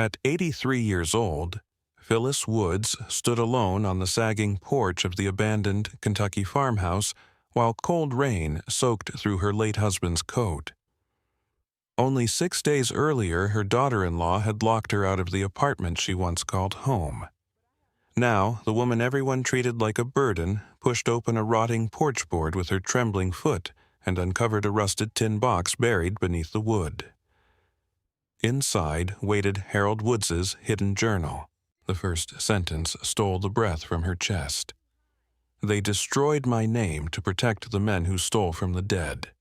At 83 years old, Phyllis Woods stood alone on the sagging porch of the abandoned Kentucky farmhouse while cold rain soaked through her late husband's coat. Only 6 days earlier, her daughter-in-law had locked her out of the apartment she once called home. Now, the woman everyone treated like a burden pushed open a rotting porch board with her trembling foot and uncovered a rusted tin box buried beneath the wood. Inside waited Harold Woods's hidden journal. The first sentence stole the breath from her chest. "They destroyed my name to protect the men who stole from the dead.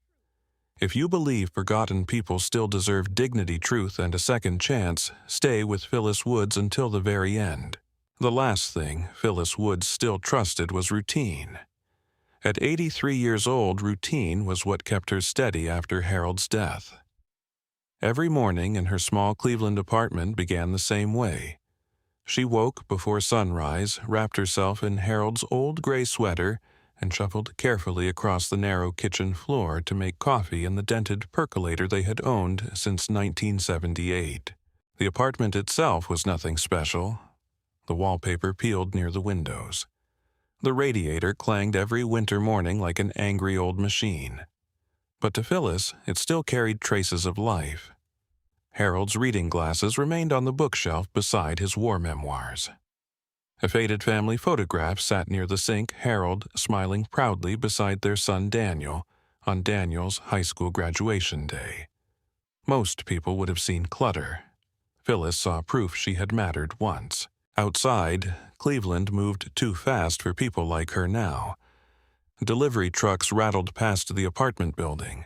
If you believe forgotten people still deserve dignity, truth, and a second chance, stay with Phyllis Woods until the very end." The last thing Phyllis Woods still trusted was routine. At 83 years old, routine was what kept her steady after Harold's death. Every morning in her small Cleveland apartment began the same way. She woke before sunrise, wrapped herself in Harold's old gray sweater, and shuffled carefully across the narrow kitchen floor to make coffee in the dented percolator they had owned since 1978. The apartment itself was nothing special. The wallpaper peeled near the windows. The radiator clanged every winter morning like an angry old machine. But to Phyllis, it still carried traces of life. Harold's reading glasses remained on the bookshelf beside his war memoirs. A faded family photograph sat near the sink, Harold smiling proudly beside their son Daniel on Daniel's high school graduation day. Most people would have seen clutter. Phyllis saw proof she had mattered once. Outside, Cleveland moved too fast for people like her now. Delivery trucks rattled past the apartment building.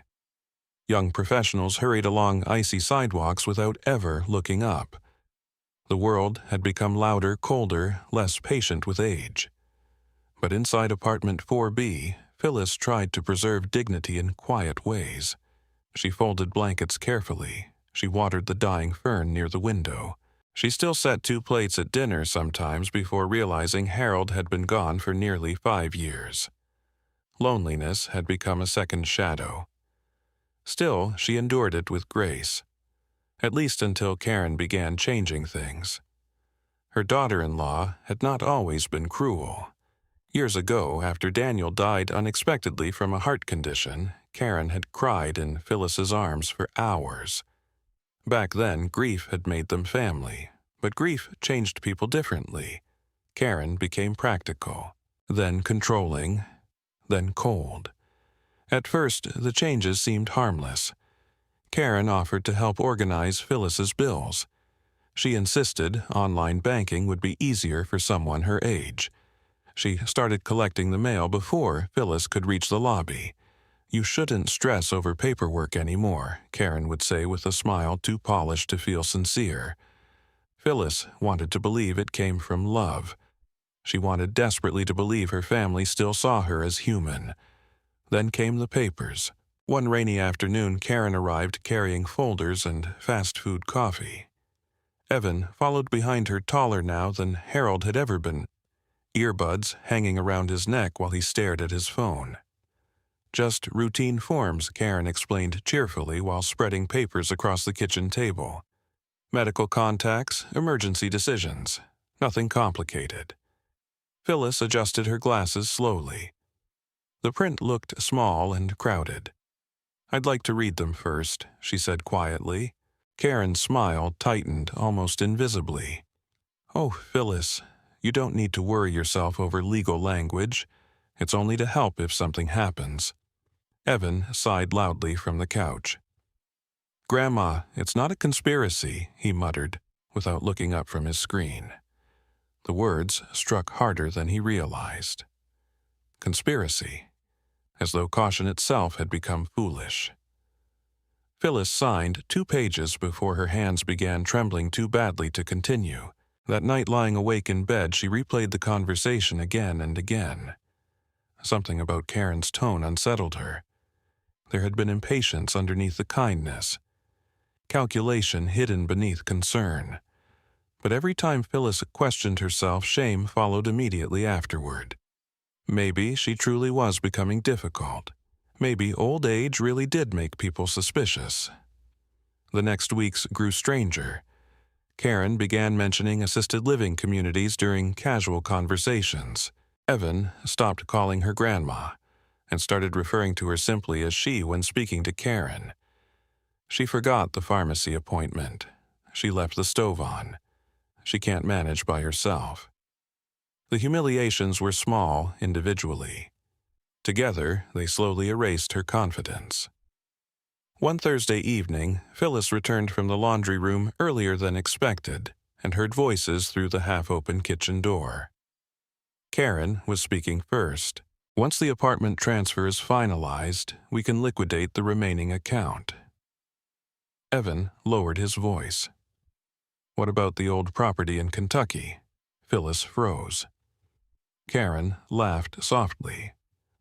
Young professionals hurried along icy sidewalks without ever looking up. The world had become louder, colder, less patient with age. But inside apartment 4B, Phyllis tried to preserve dignity in quiet ways. She folded blankets carefully. She watered the dying fern near the window. She still set 2 plates at dinner sometimes before realizing Harold had been gone for nearly 5 years. Loneliness had become a second shadow. Still, she endured it with grace, at least until Karen began changing things. Her daughter-in-law had not always been cruel. Years ago, after Daniel died unexpectedly from a heart condition, Karen had cried in Phyllis's arms for hours. Back then, grief had made them family, but grief changed people differently. Karen became practical, then controlling, then cold. At first, the changes seemed harmless. Karen offered to help organize Phyllis's bills. She insisted online banking would be easier for someone her age. She started collecting the mail before Phyllis could reach the lobby. "You shouldn't stress over paperwork anymore," Karen would say with a smile too polished to feel sincere. Phyllis wanted to believe it came from love. She wanted desperately to believe her family still saw her as human. Then came the papers. One rainy afternoon, Karen arrived carrying folders and fast food coffee. Evan followed behind her, taller now than Harold had ever been, earbuds hanging around his neck while he stared at his phone. "Just routine forms," Karen explained cheerfully while spreading papers across the kitchen table. "Medical contacts, emergency decisions. Nothing complicated." Phyllis adjusted her glasses slowly. The print looked small and crowded. "I'd like to read them first," she said quietly. Karen's smile tightened almost invisibly. "Oh, Phyllis, you don't need to worry yourself over legal language. It's only to help if something happens." Evan sighed loudly from the couch. "Grandma, it's not a conspiracy," he muttered, without looking up from his screen. The words struck harder than he realized. Conspiracy, as though caution itself had become foolish. Phyllis signed 2 pages before her hands began trembling too badly to continue. That night, lying awake in bed, she replayed the conversation again and again. Something about Karen's tone unsettled her. There had been impatience underneath the kindness, calculation hidden beneath concern. But every time Phyllis questioned herself, shame followed immediately afterward. Maybe she truly was becoming difficult. Maybe old age really did make people suspicious. The next weeks grew stranger. Karen began mentioning assisted living communities during casual conversations. Evan stopped calling her grandma and started referring to her simply as she when speaking to Karen. She forgot the pharmacy appointment. She left the stove on. She can't manage by herself. The humiliations were small individually. Together, they slowly erased her confidence. One Thursday evening, Phyllis returned from the laundry room earlier than expected and heard voices through the half-open kitchen door. Karen was speaking first. "Once the apartment transfer is finalized, we can liquidate the remaining account." Evan lowered his voice. "What about the old property in Kentucky?" Phyllis froze. Karen laughed softly.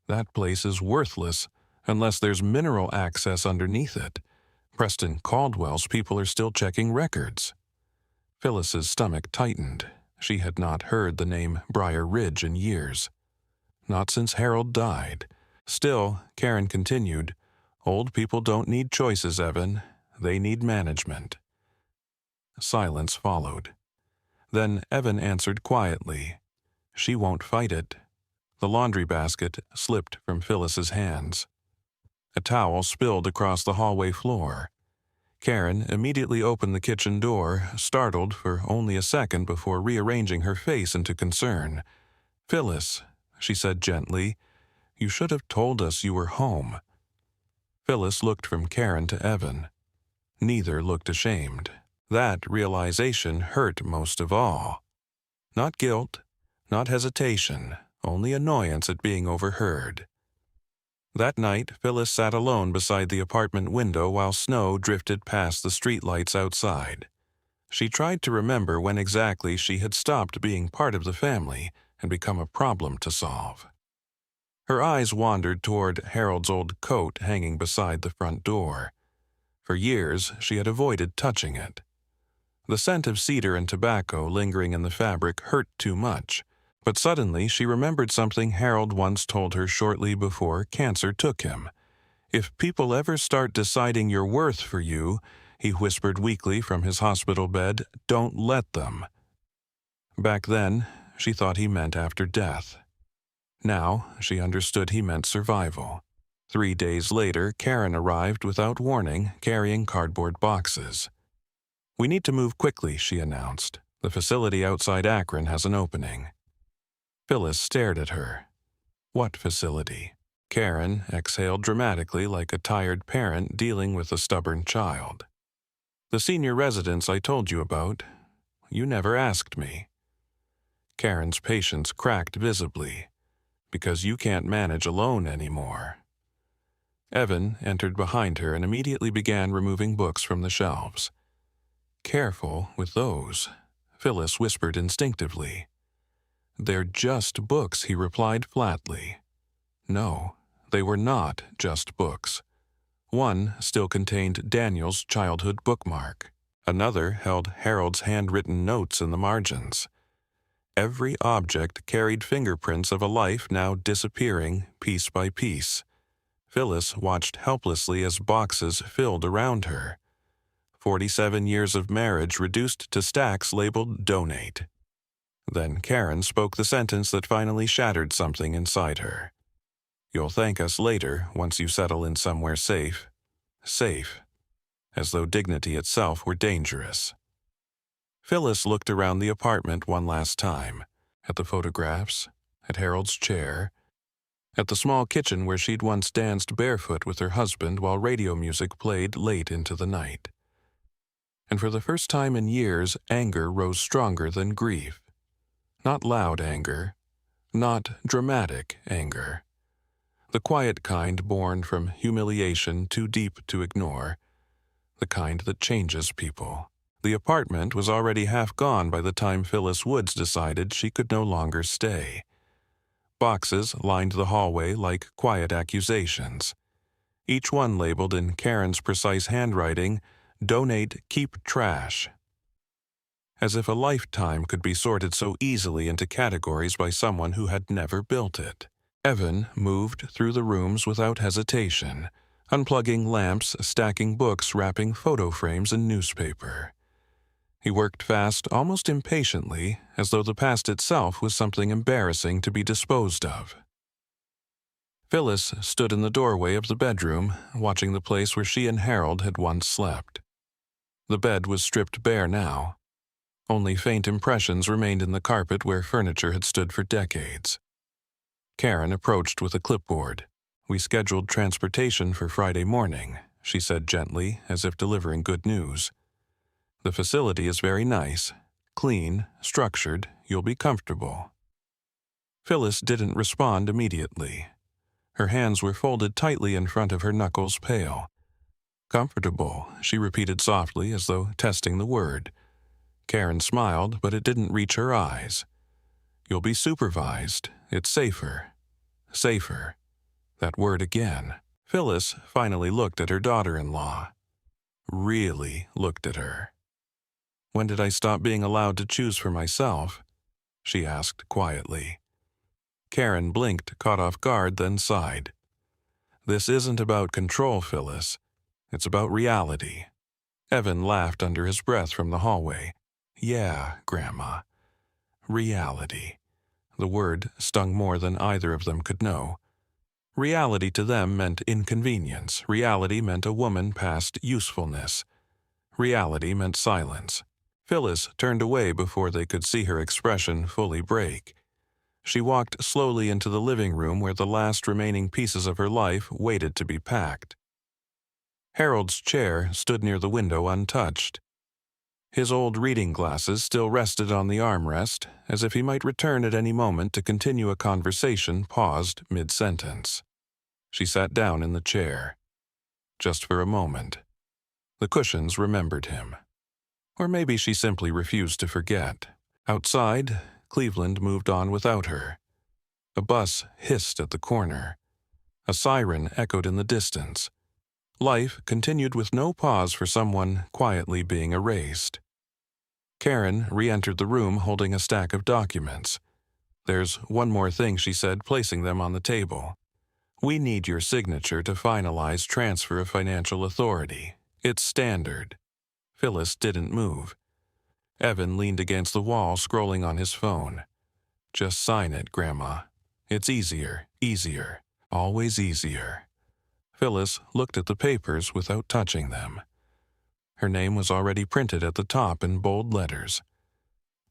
"That place is worthless unless there's mineral access underneath it. Preston Caldwell's people are still checking records." Phyllis's stomach tightened. She had not heard the name Briar Ridge in years. Not since Harold died. Still, Karen continued, "Old people don't need choices, Evan. They need management." Silence followed. Then Evan answered quietly, "She won't fight it." The laundry basket slipped from Phyllis's hands. A towel spilled across the hallway floor. Karen immediately opened the kitchen door, startled for only a second before rearranging her face into concern. "Phyllis," she said gently, "you should have told us you were home." Phyllis looked from Karen to Evan. Neither looked ashamed. That realization hurt most of all. Not guilt, not hesitation, only annoyance at being overheard. That night, Phyllis sat alone beside the apartment window while snow drifted past the streetlights outside. She tried to remember when exactly she had stopped being part of the family and become a problem to solve. Her eyes wandered toward Harold's old coat hanging beside the front door. For years, she had avoided touching it. The scent of cedar and tobacco lingering in the fabric hurt too much. But suddenly she remembered something Harold once told her shortly before cancer took him. "If people ever start deciding your worth for you," he whispered weakly from his hospital bed, "don't let them." Back then, she thought he meant after death. Now, she understood he meant survival. 3 days later, Karen arrived without warning, carrying cardboard boxes. "We need to move quickly," she announced. "The facility outside Akron has an opening." Phyllis stared at her. "What facility?" Karen exhaled dramatically like a tired parent dealing with a stubborn child. "The senior residence I told you about. You never asked me." Karen's patience cracked visibly. "Because you can't manage alone anymore." Evan entered behind her and immediately began removing books from the shelves. "Careful with those," Phyllis whispered instinctively. "They're just books," he replied flatly. No, they were not just books. One still contained Daniel's childhood bookmark. Another held Harold's handwritten notes in the margins. Every object carried fingerprints of a life now disappearing piece by piece. Phyllis watched helplessly as boxes filled around her. 47 years of marriage reduced to stacks labeled "Donate." Then Karen spoke the sentence that finally shattered something inside her. "You'll thank us later once you settle in somewhere safe." Safe. As though dignity itself were dangerous. Phyllis looked around the apartment one last time. At the photographs, at Harold's chair, at the small kitchen where she'd once danced barefoot with her husband while radio music played late into the night. And for the first time in years, anger rose stronger than grief. Not loud anger, not dramatic anger. The quiet kind born from humiliation too deep to ignore. The kind that changes people. The apartment was already half gone by the time Phyllis Woods decided she could no longer stay. Boxes lined the hallway like quiet accusations. Each one labeled in Karen's precise handwriting, "Donate, keep trash." As if a lifetime could be sorted so easily into categories by someone who had never built it. Evan moved through the rooms without hesitation, unplugging lamps, stacking books, wrapping photo frames in newspaper. He worked fast, almost impatiently, as though the past itself was something embarrassing to be disposed of. Phyllis stood in the doorway of the bedroom, watching the place where she and Harold had once slept. The bed was stripped bare now. Only faint impressions remained in the carpet where furniture had stood for decades. Karen approached with a clipboard. "We scheduled transportation for Friday morning," she said gently, as if delivering good news. "The facility is very nice, clean, structured. You'll be comfortable." Phyllis didn't respond immediately. Her hands were folded tightly in front of her knuckles pale. "Comfortable," she repeated softly as though testing the word. Karen smiled, but it didn't reach her eyes. "You'll be supervised. It's safer." Safer. That word again. Phyllis finally looked at her daughter-in-law. Really looked at her. "When did I stop being allowed to choose for myself?" she asked quietly. Karen blinked, caught off guard, then sighed. "This isn't about control, Phyllis. It's about reality." Evan laughed under his breath from the hallway. "Yeah, Grandma. Reality." The word stung more than either of them could know. Reality to them meant inconvenience. Reality meant a woman past usefulness. Reality meant silence. Phyllis turned away before they could see her expression fully break. She walked slowly into the living room where the last remaining pieces of her life waited to be packed. Harold's chair stood near the window untouched. His old reading glasses still rested on the armrest, as if he might return at any moment to continue a conversation paused mid-sentence. She sat down in the chair. Just for a moment. The cushions remembered him. Or maybe she simply refused to forget. Outside, Cleveland moved on without her. A bus hissed at the corner. A siren echoed in the distance. Life continued with no pause for someone quietly being erased. Karen re-entered the room holding a stack of documents. "There's one more thing," she said, placing them on the table. "We need your signature to finalize transfer of financial authority. It's standard." Phyllis didn't move. Evan leaned against the wall, scrolling on his phone. "Just sign it, Grandma. It's easier, always easier." Phyllis looked at the papers without touching them. Her name was already printed at the top in bold letters.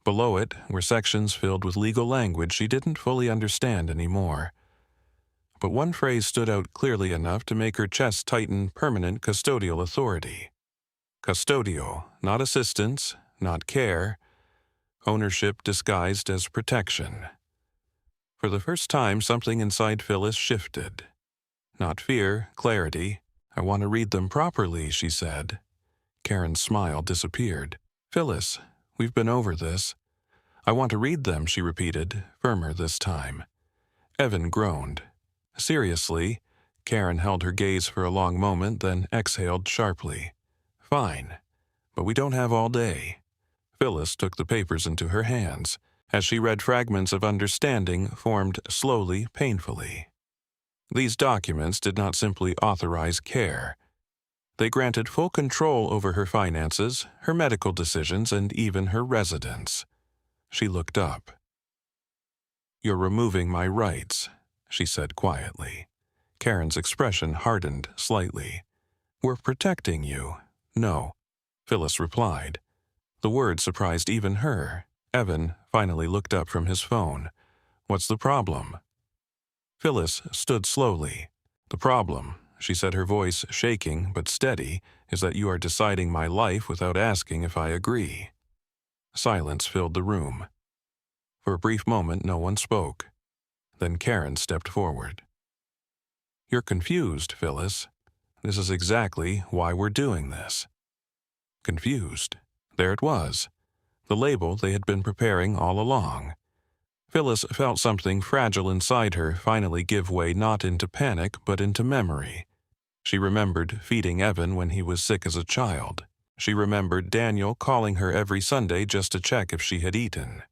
Below it were sections filled with legal language she didn't fully understand anymore. But one phrase stood out clearly enough to make her chest tighten: permanent custodial authority. Custodial, not assistance, not care. Ownership disguised as protection. For the first time, something inside Phyllis shifted. Not fear, clarity. "I want to read them properly," she said. Karen's smile disappeared. "Phyllis, we've been over this." "I want to read them," she repeated, firmer this time. Evan groaned. "Seriously?" Karen held her gaze for a long moment, then exhaled sharply. "Fine, but we don't have all day." Phyllis took the papers into her hands. As she read, fragments of understanding formed slowly, painfully. These documents did not simply authorize care. They granted full control over her finances, her medical decisions, and even her residence. She looked up. "You're removing my rights," she said quietly. Karen's expression hardened slightly. "We're protecting you." "No," Phyllis replied. The word surprised even her. Evan finally looked up from his phone. "What's the problem?" Phyllis stood slowly. "The problem," she said, her voice shaking but steady, "is that you are deciding my life without asking if I agree." Silence filled the room. For a brief moment, no one spoke. Then Karen stepped forward. "You're confused, Phyllis. This is exactly why we're doing this." Confused. There it was. The label they had been preparing all along. Phyllis felt something fragile inside her finally give way, not into panic, but into memory. She remembered feeding Evan when he was sick as a child. She remembered Daniel calling her every Sunday just to check if she had eaten.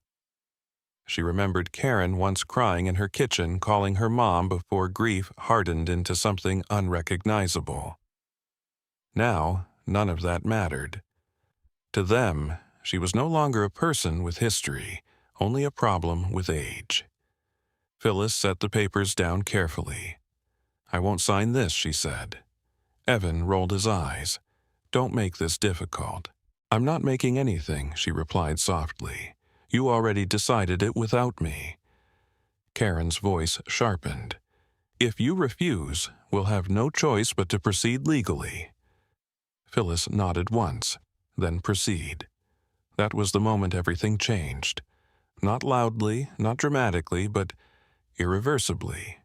She remembered Karen once crying in her kitchen, calling her mom before grief hardened into something unrecognizable. Now, none of that mattered. To them, She was no longer a person with history, only a problem with age. Phyllis set the papers down carefully. "I won't sign this," she said. Evan rolled his eyes. "Don't make this difficult." "I'm not making anything," she replied softly. "You already decided it without me." Karen's voice sharpened. "If you refuse, we'll have no choice but to proceed legally." Phyllis nodded once, then proceed. That was the moment everything changed. Not loudly, not dramatically, but irreversibly.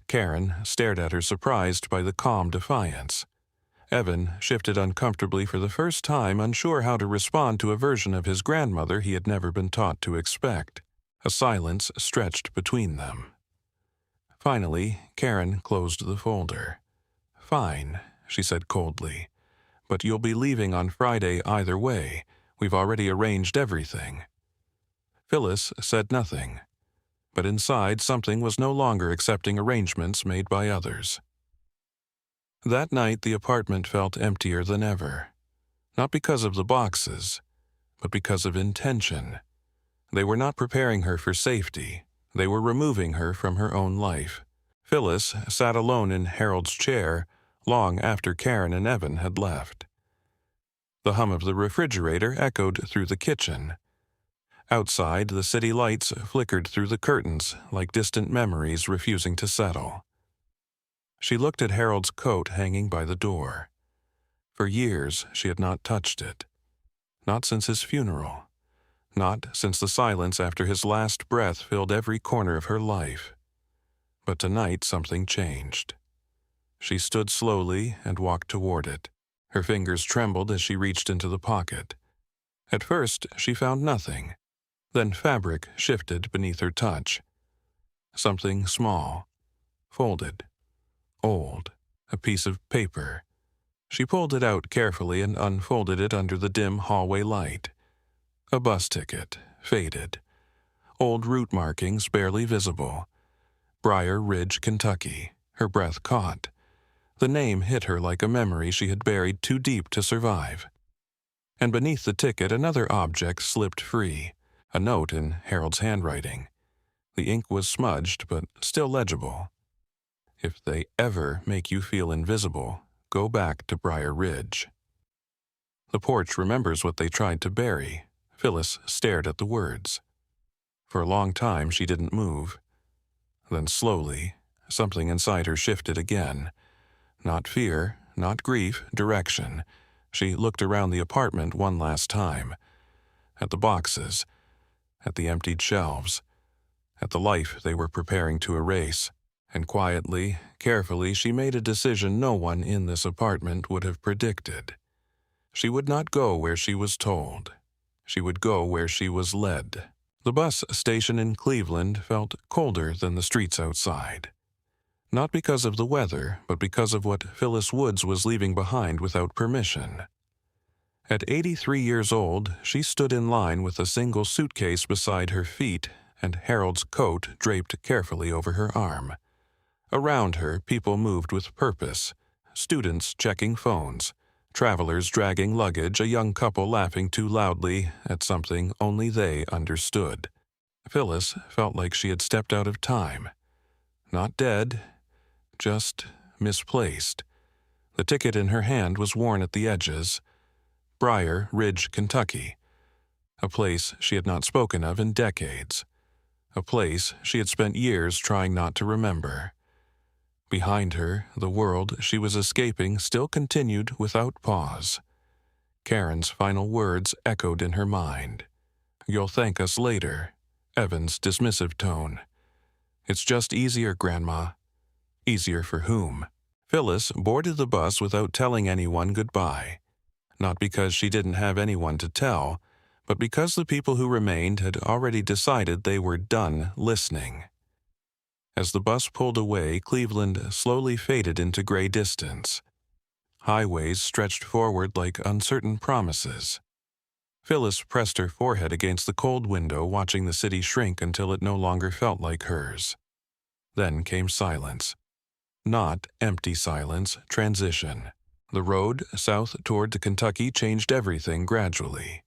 Karen stared at her, surprised by the calm defiance. Evan shifted uncomfortably for the first time, unsure how to respond to a version of his grandmother he had never been taught to expect. A silence stretched between them. Finally, Karen closed the folder. "Fine," she said coldly. "But you'll be leaving on Friday either way. We've already arranged everything." Phyllis said nothing, but inside something was no longer accepting arrangements made by others. That night the apartment felt emptier than ever. Not because of the boxes, but because of intention. They were not preparing her for safety. They were removing her from her own life. Phyllis sat alone in Harold's chair long after Karen and Evan had left. The hum of the refrigerator echoed through the kitchen. Outside, the city lights flickered through the curtains like distant memories refusing to settle. She looked at Harold's coat hanging by the door. For years, she had not touched it. Not since his funeral. Not since the silence after his last breath filled every corner of her life. But tonight something changed. She stood slowly and walked toward it. Her fingers trembled as she reached into the pocket. At first, she found nothing. Then fabric shifted beneath her touch. Something small, folded, old, a piece of paper. She pulled it out carefully and unfolded it under the dim hallway light. A bus ticket, faded. Old route markings barely visible. Briar Ridge, Kentucky. Her breath caught. The name hit her like a memory she had buried too deep to survive. And beneath the ticket another object slipped free, a note in Harold's handwriting. The ink was smudged, but still legible. "If they ever make you feel invisible, go back to Briar Ridge." The porch remembers what they tried to bury. Phyllis stared at the words. For a long time she didn't move. Then slowly, something inside her shifted again. Not fear, not grief, direction. She looked around the apartment one last time. At the boxes, at the emptied shelves, at the life they were preparing to erase. And quietly, carefully, she made a decision no one in this apartment would have predicted. She would not go where she was told. She would go where she was led. The bus station in Cleveland felt colder than the streets outside. Not because of the weather, but because of what Phyllis Woods was leaving behind without permission. At 83 years old, she stood in line with a single suitcase beside her feet and Harold's coat draped carefully over her arm. Around her, people moved with purpose. Students checking phones, travelers dragging luggage, a young couple laughing too loudly at something only they understood. Phyllis felt like she had stepped out of time. Not dead, just misplaced. The ticket in her hand was worn at the edges. Briar Ridge, Kentucky. A place she had not spoken of in decades. A place she had spent years trying not to remember. Behind her, the world she was escaping still continued without pause. Karen's final words echoed in her mind. "You'll thank us later." Evan's dismissive tone. "It's just easier, Grandma." Easier for whom? Phyllis boarded the bus without telling anyone goodbye. Not because she didn't have anyone to tell, but because the people who remained had already decided they were done listening. As the bus pulled away, Cleveland slowly faded into gray distance. Highways stretched forward like uncertain promises. Phyllis pressed her forehead against the cold window, watching the city shrink until it no longer felt like hers. Then came silence. Not empty silence, transition. The road south toward Kentucky changed everything gradually.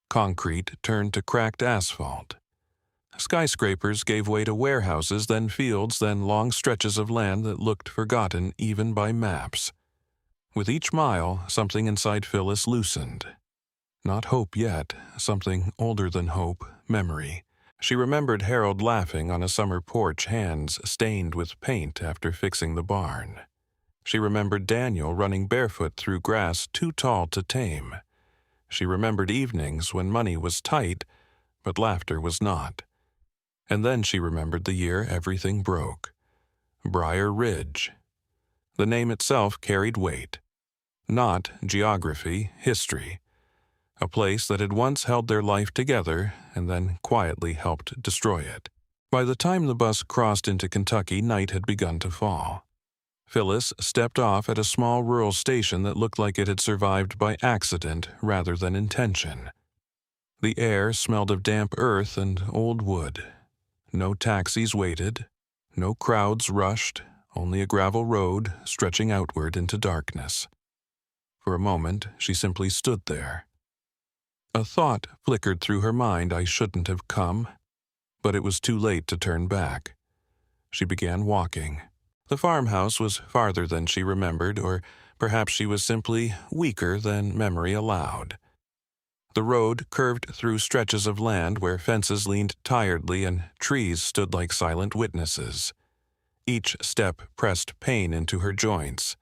Concrete turned to cracked asphalt. Skyscrapers gave way to warehouses, then fields, then long stretches of land that looked forgotten even by maps. With each mile, something inside Phyllis loosened. Not hope yet, something older than hope, memory. She remembered Harold laughing on a summer porch, hands stained with paint after fixing the barn. She remembered Daniel running barefoot through grass too tall to tame. She remembered evenings when money was tight, but laughter was not. And then she remembered the year everything broke. Briar Ridge. The name itself carried weight. Not geography, history. A place that had once held their life together and then quietly helped destroy it. By the time the bus crossed into Kentucky, night had begun to fall. Phyllis stepped off at a small rural station that looked like it had survived by accident rather than intention. The air smelled of damp earth and old wood. No taxis waited, no crowds rushed, only a gravel road stretching outward into darkness. For a moment, she simply stood there. A thought flickered through her mind, I shouldn't have come, but it was too late to turn back. She began walking. The farmhouse was farther than she remembered, or perhaps she was simply weaker than memory allowed. The road curved through stretches of land where fences leaned tiredly and trees stood like silent witnesses. Each step pressed pain into her joints.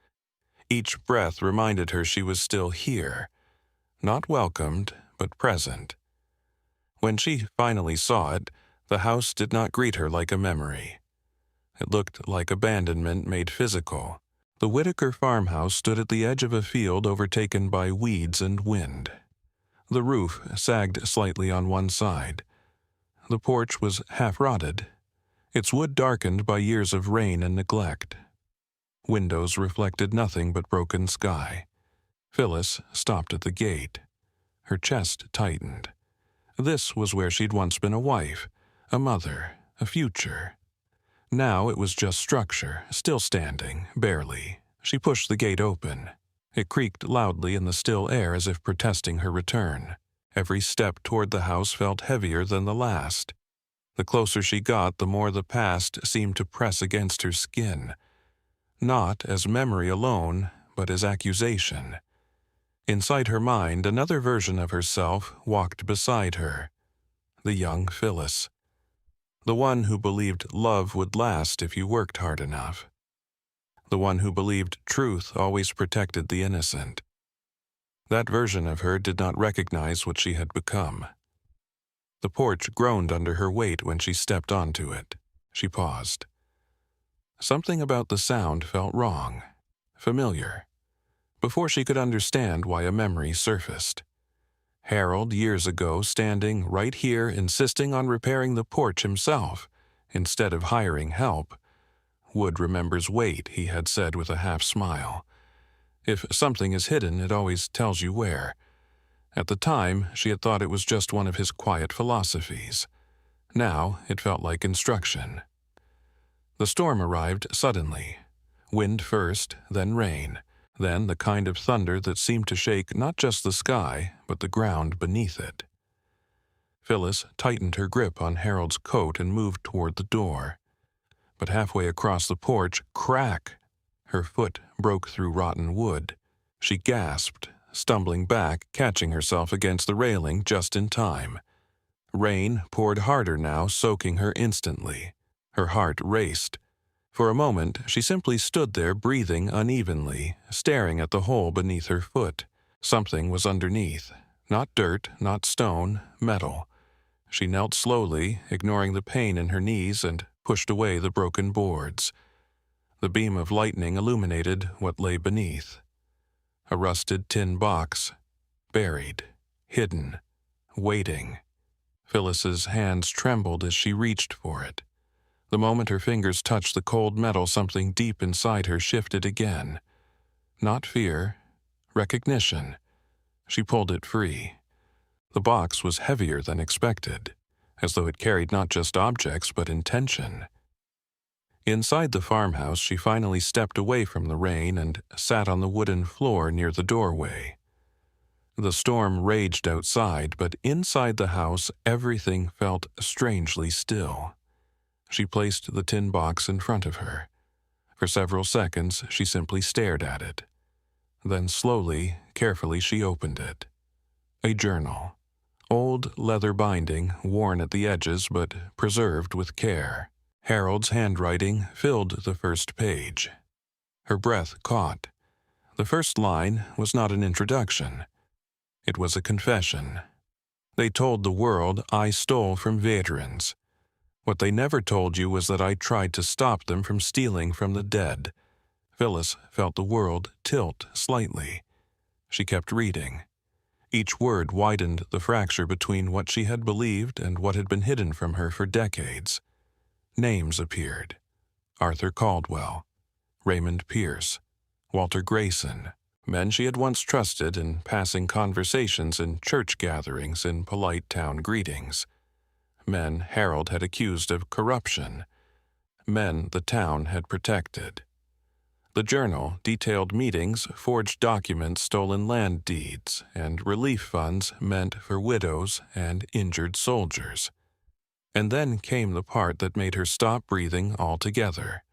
Each breath reminded her she was still here, not welcomed, but present. When she finally saw it, the house did not greet her like a memory. It looked like abandonment made physical. The Whitaker farmhouse stood at the edge of a field overtaken by weeds and wind. The roof sagged slightly on one side. The porch was half-rotted, its wood darkened by years of rain and neglect. Windows reflected nothing but broken sky. Phyllis stopped at the gate. Her chest tightened. This was where she'd once been a wife, a mother, a future. Now it was just structure, still standing, barely. She pushed the gate open. It creaked loudly in the still air as if protesting her return. Every step toward the house felt heavier than the last. The closer she got, the more the past seemed to press against her skin. Not as memory alone, but as accusation. Inside her mind, another version of herself walked beside her. The young Phyllis. The one who believed love would last if you worked hard enough. The one who believed truth always protected the innocent. That version of her did not recognize what she had become. The porch groaned under her weight when she stepped onto it. She paused. Something about the sound felt wrong, familiar, before she could understand why a memory surfaced. Harold, years ago, standing right here insisting on repairing the porch himself, instead of hiring help. Wood remembers weight, he had said with a half-smile. If something is hidden, it always tells you where. At the time, she had thought it was just one of his quiet philosophies. Now, it felt like instruction. The storm arrived suddenly. Wind first, then rain. Then the kind of thunder that seemed to shake not just the sky, but the ground beneath it. Phyllis tightened her grip on Harold's coat and moved toward the door. But halfway across the porch, crack! Her foot broke through rotten wood. She gasped, stumbling back, catching herself against the railing just in time. Rain poured harder now, soaking her instantly. Her heart raced. For a moment, she simply stood there breathing unevenly, staring at the hole beneath her foot. Something was underneath. Not dirt, not stone, metal. She knelt slowly, ignoring the pain in her knees, and pushed away the broken boards. The beam of lightning illuminated what lay beneath. A rusted tin box, buried, hidden, waiting. Phyllis's hands trembled as she reached for it. The moment her fingers touched the cold metal, something deep inside her shifted again. Not fear, recognition. She pulled it free. The box was heavier than expected, as though it carried not just objects but intention. Inside the farmhouse, she finally stepped away from the rain and sat on the wooden floor near the doorway. The storm raged outside, but inside the house everything felt strangely still. She placed the tin box in front of her. For several seconds she simply stared at it. Then slowly, carefully she opened it. A journal. Old leather binding, worn at the edges but preserved with care. Harold's handwriting filled the first page. Her breath caught. The first line was not an introduction. It was a confession. They told the world I stole from veterans. What they never told you was that I tried to stop them from stealing from the dead. Phyllis felt the world tilt slightly. She kept reading. Each word widened the fracture between what she had believed and what had been hidden from her for decades. Names appeared. Arthur Caldwell, Raymond Pierce, Walter Grayson, men she had once trusted in passing conversations in church gatherings in polite town greetings. Men Harold had accused of corruption. Men the town had protected. The journal detailed meetings, forged documents, stolen land deeds, and relief funds meant for widows and injured soldiers. And then came the part that made her stop breathing altogether.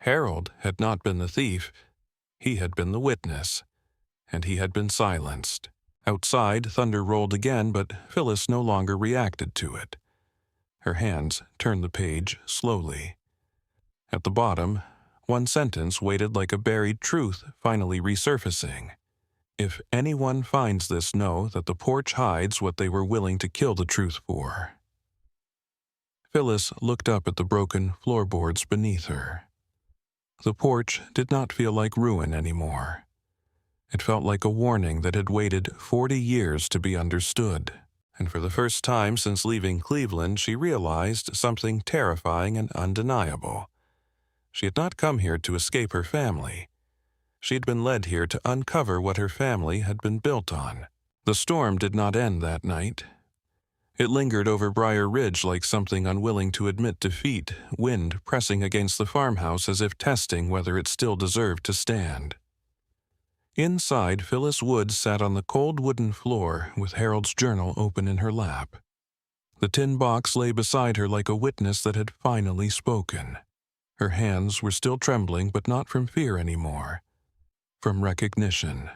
Harold had not been the thief. He had been the witness, and he had been silenced. Outside, thunder rolled again, but Phyllis no longer reacted to it. Her hands turned the page slowly. At the bottom, one sentence waited like a buried truth finally resurfacing. If anyone finds this, know that the porch hides what they were willing to kill the truth for. Phyllis looked up at the broken floorboards beneath her. The porch did not feel like ruin anymore. It felt like a warning that had waited 40 years to be understood. And for the first time since leaving Cleveland, she realized something terrifying and undeniable. She had not come here to escape her family. She had been led here to uncover what her family had been built on. The storm did not end that night. It lingered over Briar Ridge like something unwilling to admit defeat, wind pressing against the farmhouse as if testing whether it still deserved to stand. Inside, Phyllis Woods sat on the cold wooden floor with Harold's journal open in her lap. The tin box lay beside her like a witness that had finally spoken. Her hands were still trembling, but not from fear anymore. From recognition.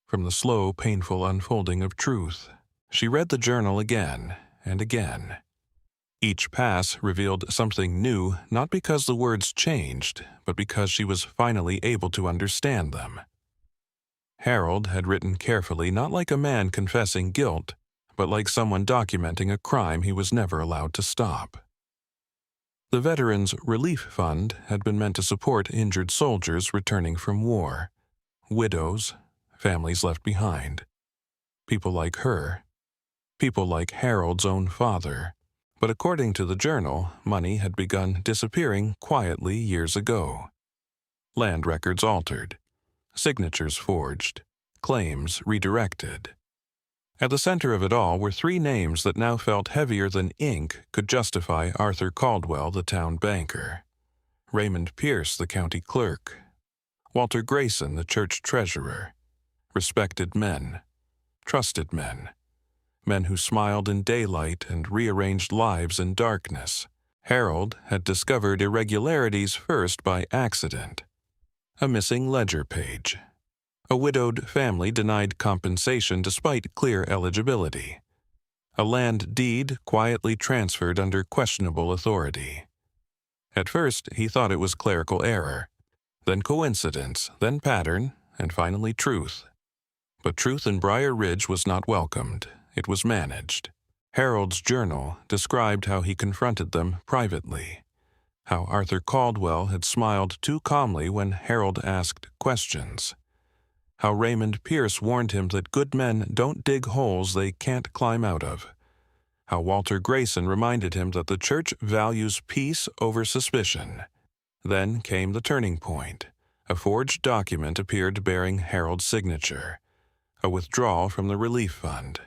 From the slow, painful unfolding of truth. She read the journal again and again. Each pass revealed something new, not because the words changed, but because she was finally able to understand them. Harold had written carefully, not like a man confessing guilt, but like someone documenting a crime he was never allowed to stop. The Veterans Relief Fund had been meant to support injured soldiers returning from war, widows, families left behind, people like her, people like Harold's own father. But according to the journal, money had begun disappearing quietly years ago. Land records altered, signatures forged, claims redirected. At the center of it all were three names that now felt heavier than ink could justify Arthur Caldwell, the town banker, Raymond Pierce, the county clerk, Walter Grayson, the church treasurer. Respected men, trusted men, men who smiled in daylight and rearranged lives in darkness. Harold had discovered irregularities first by accident. A missing ledger page. A widowed family denied compensation despite clear eligibility. A land deed quietly transferred under questionable authority. At first, he thought it was clerical error, then coincidence, then pattern, and finally truth. But truth in Briar Ridge was not welcomed. It was managed. Harold's journal described how he confronted them privately, how Arthur Caldwell had smiled too calmly when Harold asked questions, how Raymond Pierce warned him that good men don't dig holes they can't climb out of, how Walter Grayson reminded him that the church values peace over suspicion. Then came the turning point. A forged document appeared bearing Harold's signature, a withdrawal from the relief fund,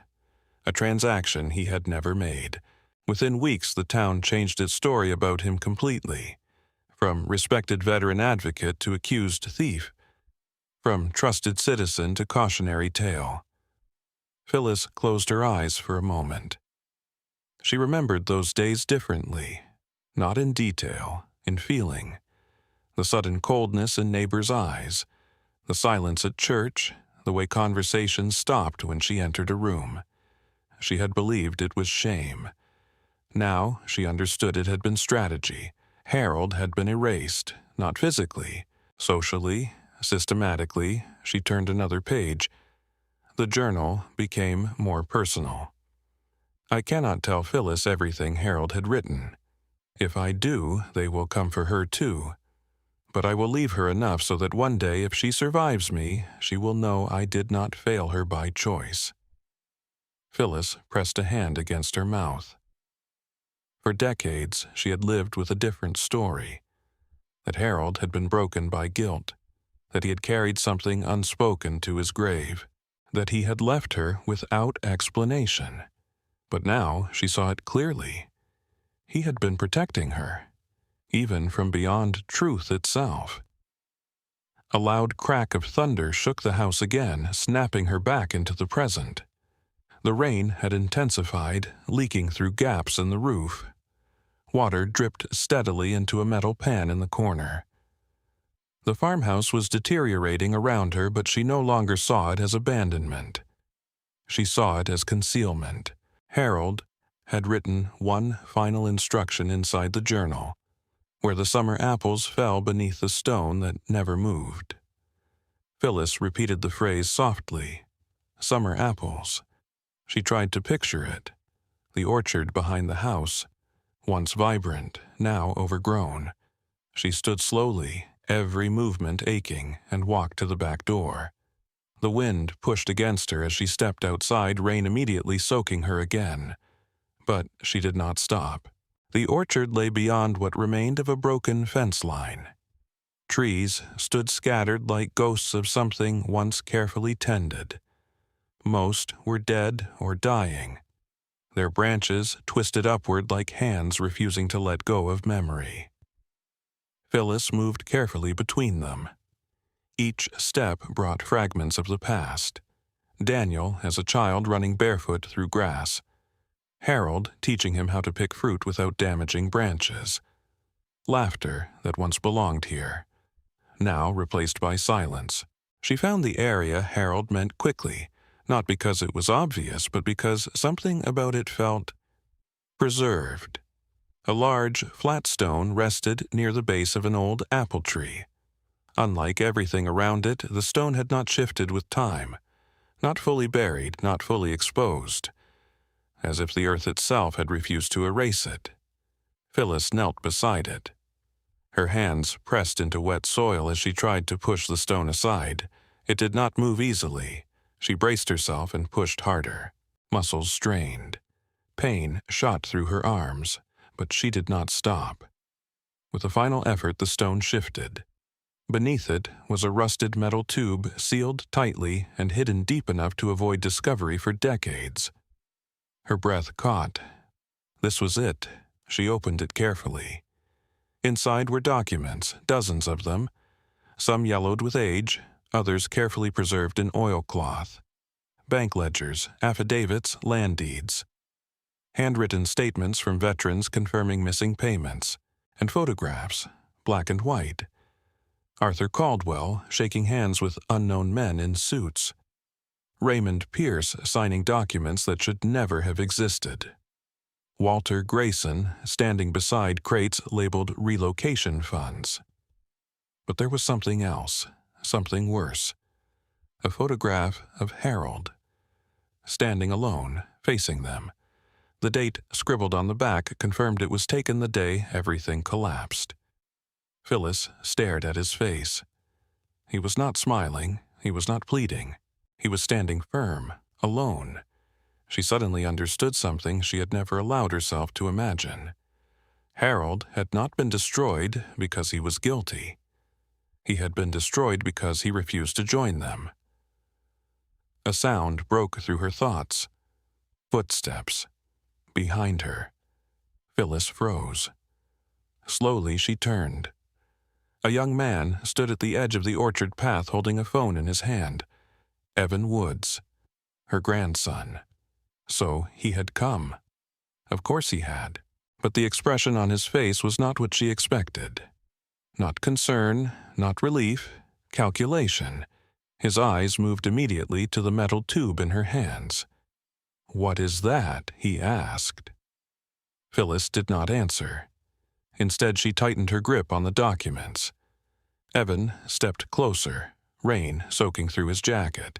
a transaction he had never made. Within weeks, the town changed its story about him completely, from respected veteran advocate to accused thief, from trusted citizen to cautionary tale. Phyllis closed her eyes for a moment. She remembered those days differently, not in detail, in feeling. The sudden coldness in neighbors' eyes, the silence at church, the way conversations stopped when she entered a room. She had believed it was shame. Now she understood it had been strategy. Harold had been erased, not physically. Socially, systematically, she turned another page. The journal became more personal. I cannot tell Phyllis everything Harold had written. If I do, they will come for her too. But I will leave her enough so that one day, if she survives me, she will know I did not fail her by choice. Phyllis pressed a hand against her mouth. For decades, she had lived with a different story. That Harold had been broken by guilt. That he had carried something unspoken to his grave. That he had left her without explanation. But now she saw it clearly. He had been protecting her, even from beyond truth itself. A loud crack of thunder shook the house again, snapping her back into the present. The rain had intensified, leaking through gaps in the roof. Water dripped steadily into a metal pan in the corner. The farmhouse was deteriorating around her, but she no longer saw it as abandonment. She saw it as concealment. Harold had written one final instruction inside the journal, where the summer apples fell beneath the stone that never moved. Phyllis repeated the phrase softly. Summer apples. She tried to picture it. The orchard behind the house, once vibrant, now overgrown. She stood slowly, every movement aching, and walked to the back door. The wind pushed against her as she stepped outside, rain immediately soaking her again. But she did not stop. The orchard lay beyond what remained of a broken fence line. Trees stood scattered like ghosts of something once carefully tended. Most were dead or dying, their branches twisted upward like hands refusing to let go of memory. Phyllis moved carefully between them. Each step brought fragments of the past. Daniel as a child running barefoot through grass. Harold teaching him how to pick fruit without damaging branches. Laughter that once belonged here, now replaced by silence. She found the area Harold meant quickly, not because it was obvious, but because something about it felt preserved. A large, flat stone rested near the base of an old apple tree. Unlike everything around it, the stone had not shifted with time, not fully buried, not fully exposed, as if the earth itself had refused to erase it. Phyllis knelt beside it. Her hands pressed into wet soil as she tried to push the stone aside. It did not move easily. She braced herself and pushed harder. Muscles strained. Pain shot through her arms, but she did not stop. With a final effort, the stone shifted. Beneath it was a rusted metal tube sealed tightly and hidden deep enough to avoid discovery for decades. Her breath caught. This was it. She opened it carefully. Inside were documents, dozens of them, some yellowed with age, others carefully preserved in oilcloth. Bank ledgers, affidavits, land deeds. Handwritten statements from veterans confirming missing payments, and photographs, black and white. Arthur Caldwell shaking hands with unknown men in suits. Raymond Pierce signing documents that should never have existed. Walter Grayson standing beside crates labeled relocation funds. But there was something else, something worse. A photograph of Harold, standing alone, facing them. The date scribbled on the back confirmed it was taken the day everything collapsed. Phyllis stared at his face. He was not smiling, he was not pleading. He was standing firm, alone. She suddenly understood something she had never allowed herself to imagine. Harold had not been destroyed because he was guilty. He had been destroyed because he refused to join them. A sound broke through her thoughts. Footsteps. Behind her. Phyllis froze. Slowly she turned. A young man stood at the edge of the orchard path holding a phone in his hand. Evan Woods. her grandson. So he had come. Of course he had, but the expression on his face was not what she expected. Not concern, not relief, calculation. His eyes moved immediately to the metal tube in her hands. "What is that?" he asked. Phyllis did not answer. Instead, she tightened her grip on the documents. Evan stepped closer, rain soaking through his jacket.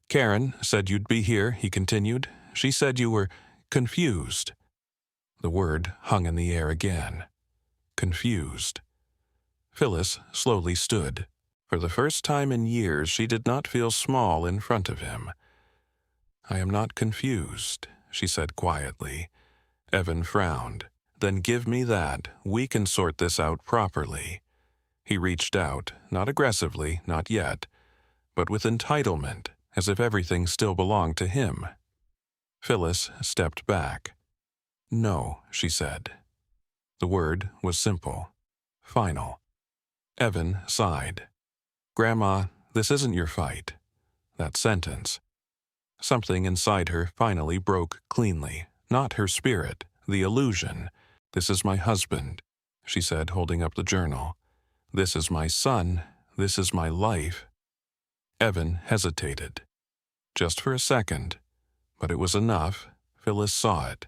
"Karen said you'd be here," he continued. "She said you were confused." The word hung in the air again. Confused. Phyllis slowly stood. For the first time in years, she did not feel small in front of him. "I am not confused," she said quietly. Evan frowned. "Then give me that. We can sort this out properly." He reached out, not aggressively, not yet, but with entitlement, as if everything still belonged to him. Phyllis stepped back. "No," she said. The word was simple, final. Evan sighed. "Grandma, this isn't your fight." That sentence. Something inside her finally broke cleanly. Not her spirit, the illusion. "This is my husband," she said, holding up the journal. "This is my son. This is my life." Evan hesitated. Just for a second. But it was enough. Phyllis saw it.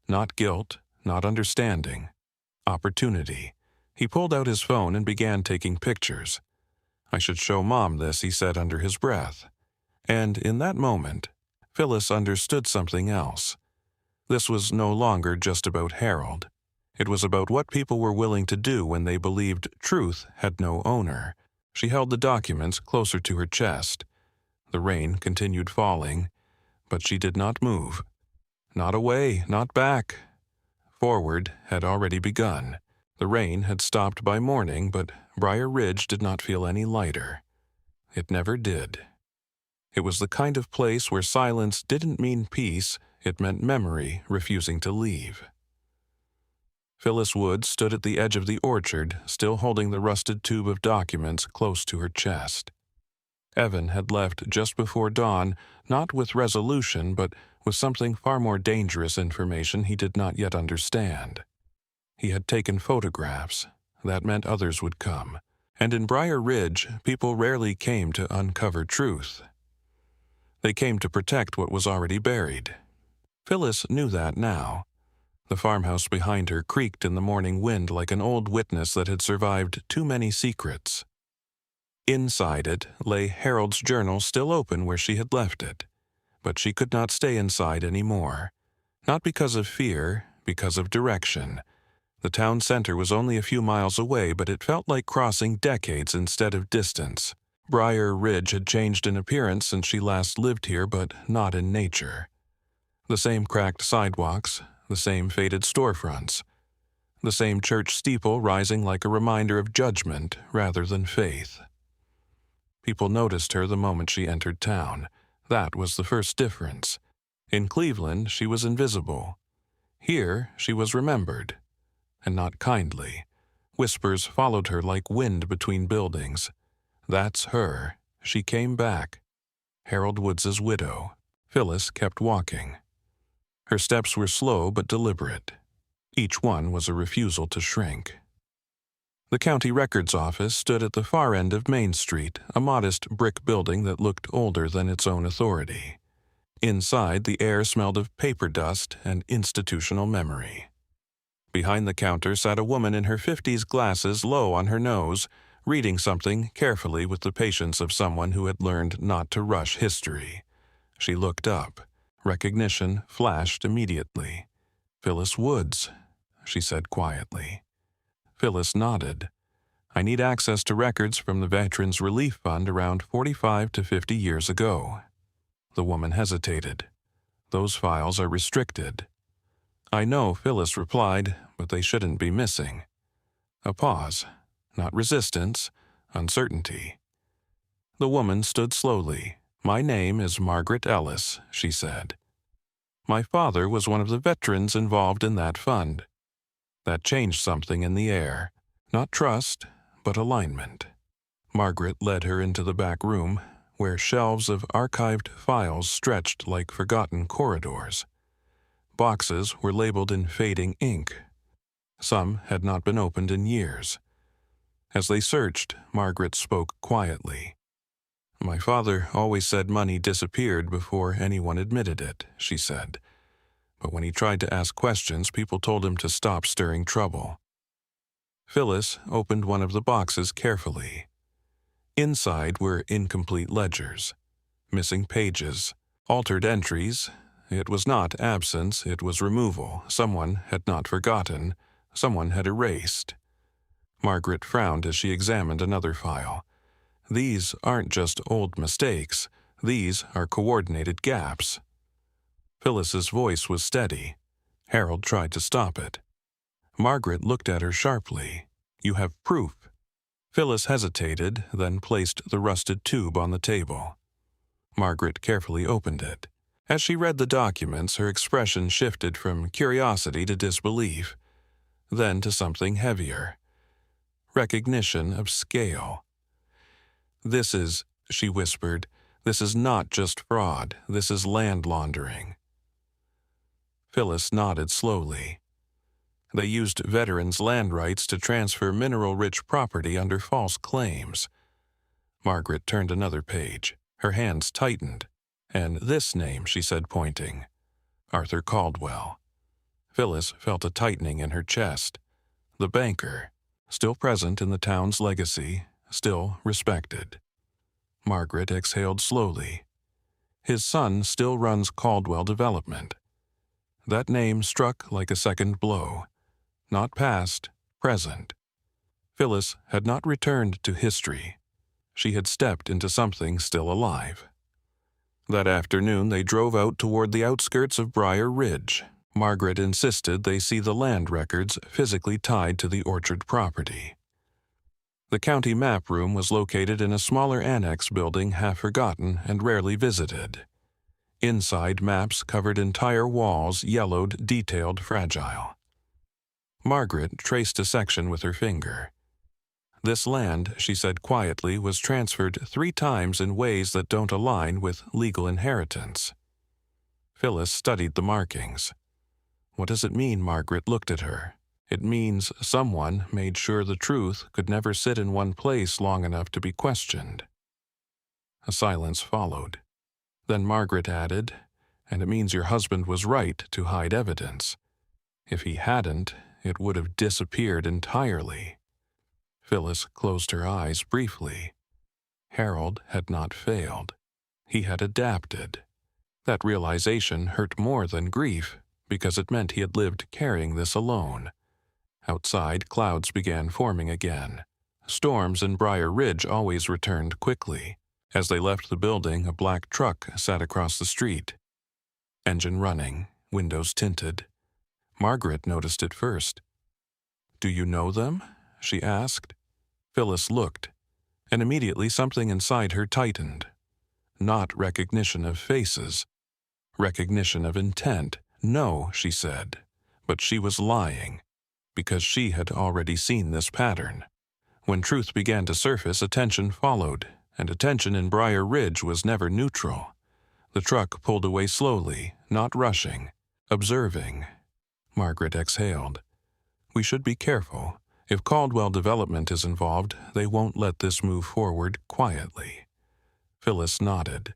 Not guilt, not understanding. Opportunity. He pulled out his phone and began taking pictures. "I should show Mom this," he said under his breath. And in that moment, Phyllis understood something else. This was no longer just about Harold. It was about what people were willing to do when they believed truth had no owner. She held the documents closer to her chest. The rain continued falling, but she did not move. Not away, not back. Forward had already begun. The rain had stopped by morning, but Briar Ridge did not feel any lighter. It never did. It was the kind of place where silence didn't mean peace, it meant memory refusing to leave. Phyllis Woods stood at the edge of the orchard, still holding the rusted tube of documents close to her chest. Evan had left just before dawn, not with resolution, but with something far more dangerous information he did not yet understand. He had taken photographs. That meant others would come. And in Briar Ridge, people rarely came to uncover truth. They came to protect what was already buried. Phyllis knew that now. The farmhouse behind her creaked in the morning wind like an old witness that had survived too many secrets. Inside it lay Harold's journal still open where she had left it. But she could not stay inside anymore. Not because of fear, because of direction. The town center was only a few miles away, but it felt like crossing decades instead of distance. Briar Ridge had changed in appearance since she last lived here, but not in nature. The same cracked sidewalks, the same faded storefronts, the same church steeple rising like a reminder of judgment rather than faith. People noticed her the moment she entered town. That was the first difference. In Cleveland, she was invisible. Here, she was remembered, and not kindly. Whispers followed her like wind between buildings. "That's her. She came back." Harold Woods's widow. Phyllis kept walking. Her steps were slow but deliberate. Each one was a refusal to shrink. The county records office stood at the far end of Main Street, a modest brick building that looked older than its own authority. Inside, the air smelled of paper dust and institutional memory. Behind the counter sat a woman in her 50s, glasses low on her nose, reading something carefully with the patience of someone who had learned not to rush history. She looked up. Recognition flashed immediately. "Phyllis Woods," she said quietly. Phyllis nodded. "I need access to records from the Veterans Relief Fund around 45 to 50 years ago." The woman hesitated. "Those files are restricted." "I know," Phyllis replied, "but they shouldn't be missing." A pause. Not resistance, uncertainty. The woman stood slowly. "My name is Margaret Ellis," she said. "My father was one of the veterans involved in that fund." That changed something in the air. Not trust, but alignment. Margaret led her into the back room. where shelves of archived files stretched like forgotten corridors. Boxes were labeled in fading ink. Some had not been opened in years. As they searched, Margaret spoke quietly. "My father always said money disappeared before anyone admitted it," she said. But when he tried to ask questions, people told him to stop stirring trouble. Phyllis opened one of the boxes carefully. Inside were incomplete ledgers, missing pages, altered entries. It was not absence, it was removal. Someone had not forgotten, someone had erased. Margaret frowned as she examined another file. These aren't just old mistakes, these are coordinated gaps. Phyllis's voice was steady. Harold tried to stop it. Margaret looked at her sharply. "You have proof." Phyllis hesitated, then placed the rusted tube on the table. Margaret carefully opened it. As she read the documents, her expression shifted from curiosity to disbelief, then to something heavier. Recognition of scale. "This is," she whispered, "this is not just fraud, this is land laundering." Phyllis nodded slowly. They used veterans' land rights to transfer mineral-rich property under false claims. Margaret turned another page. Her hands tightened. "And this name," she said, pointing. "Arthur Caldwell." Phyllis felt a tightening in her chest. The banker, still present in the town's legacy, still respected. Margaret exhaled slowly. "His son still runs Caldwell Development." That name struck like a second blow. Not past, present. Phyllis had not returned to history. She had stepped into something still alive. That afternoon they drove out toward the outskirts of Briar Ridge. Margaret insisted they see the land records physically tied to the orchard property. The county map room was located in a smaller annex building half forgotten and rarely visited. Inside, maps covered entire walls, yellowed, detailed, fragile. Margaret traced a section with her finger. "This land," she said quietly, "was transferred 3 times in ways that don't align with legal inheritance." Phyllis studied the markings. "What does it mean?" Margaret looked at her. "It means someone made sure the truth could never sit in one place long enough to be questioned." A silence followed. Then Margaret added, "And it means your husband was right to hide evidence. If he hadn't, it would have disappeared entirely." Phyllis closed her eyes briefly. Harold had not failed. He had adapted. That realization hurt more than grief, because it meant he had lived carrying this alone. Outside, clouds began forming again. Storms in Briar Ridge always returned quickly. As they left the building, a black truck sat across the street. Engine running, windows tinted. Margaret noticed it first. "Do you know them?" she asked. Phyllis looked, and immediately something inside her tightened. Not recognition of faces. Recognition of intent. "No," she said. But she was lying, because she had already seen this pattern. When truth began to surface, attention followed, and attention in Briar Ridge was never neutral. The truck pulled away slowly, not rushing, observing. Margaret exhaled. "We should be careful. If Caldwell Development is involved, they won't let this move forward quietly." Phyllis nodded,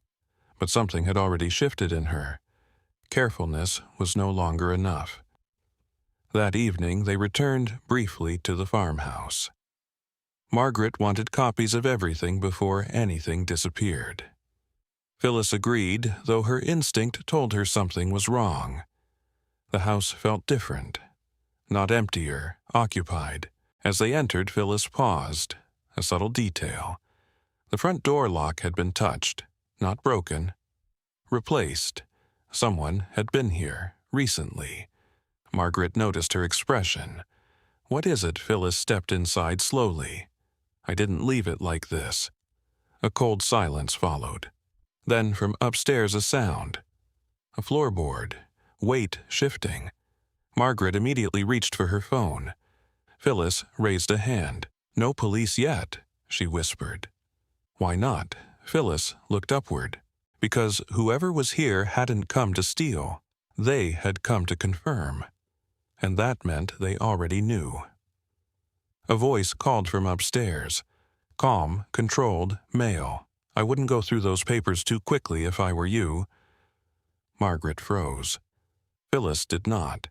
but something had already shifted in her. Carefulness was no longer enough. That evening they returned briefly to the farmhouse. Margaret wanted copies of everything before anything disappeared. Phyllis agreed, though her instinct told her something was wrong. The house felt different. Not emptier, occupied. As they entered, Phyllis paused. A subtle detail. The front door lock had been touched, not broken. Replaced. Someone had been here, recently. Margaret noticed her expression. "What is it?" Phyllis stepped inside slowly. "I didn't leave it like this." A cold silence followed. Then from upstairs a sound. A floorboard. Weight shifting. Margaret immediately reached for her phone. Phyllis raised a hand. "No police yet," she whispered. "Why not?" Phyllis looked upward, because whoever was here hadn't come to steal. They had come to confirm, and that meant they already knew. A voice called from upstairs, calm, controlled, male. "I wouldn't go through those papers too quickly if I were you." Margaret froze. Phyllis did not.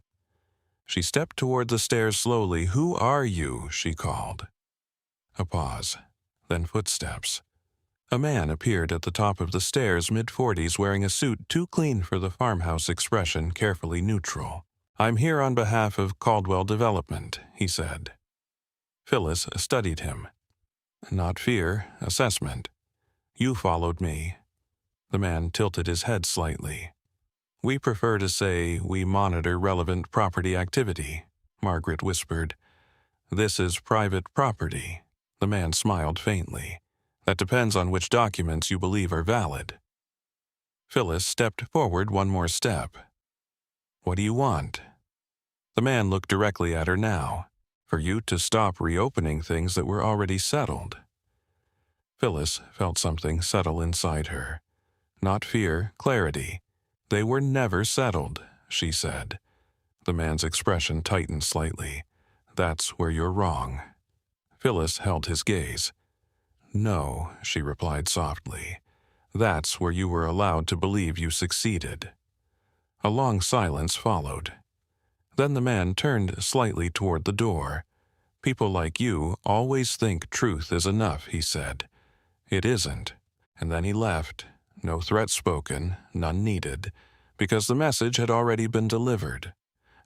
She stepped toward the stairs slowly. "Who are you?" she called. A pause, then footsteps. A man appeared at the top of the stairs, mid-40s, wearing a suit too clean for the farmhouse expression, carefully neutral. "I'm here on behalf of Caldwell Development," he said. Phyllis studied him. "Not fear, assessment. You followed me." The man tilted his head slightly. "We prefer to say we monitor relevant property activity," Margaret whispered. "This is private property." The man smiled faintly. "That depends on which documents you believe are valid." Phyllis stepped forward one more step. "What do you want?" The man looked directly at her now. "For you to stop reopening things that were already settled." Phyllis felt something settle inside her. Not fear, clarity. "They were never settled," she said. The man's expression tightened slightly. "That's where you're wrong." Phyllis held his gaze. "No," she replied softly. "That's where you were allowed to believe you succeeded." A long silence followed. Then the man turned slightly toward the door. "People like you always think truth is enough," he said. "It isn't." And then he left, no threat spoken, none needed, because the message had already been delivered.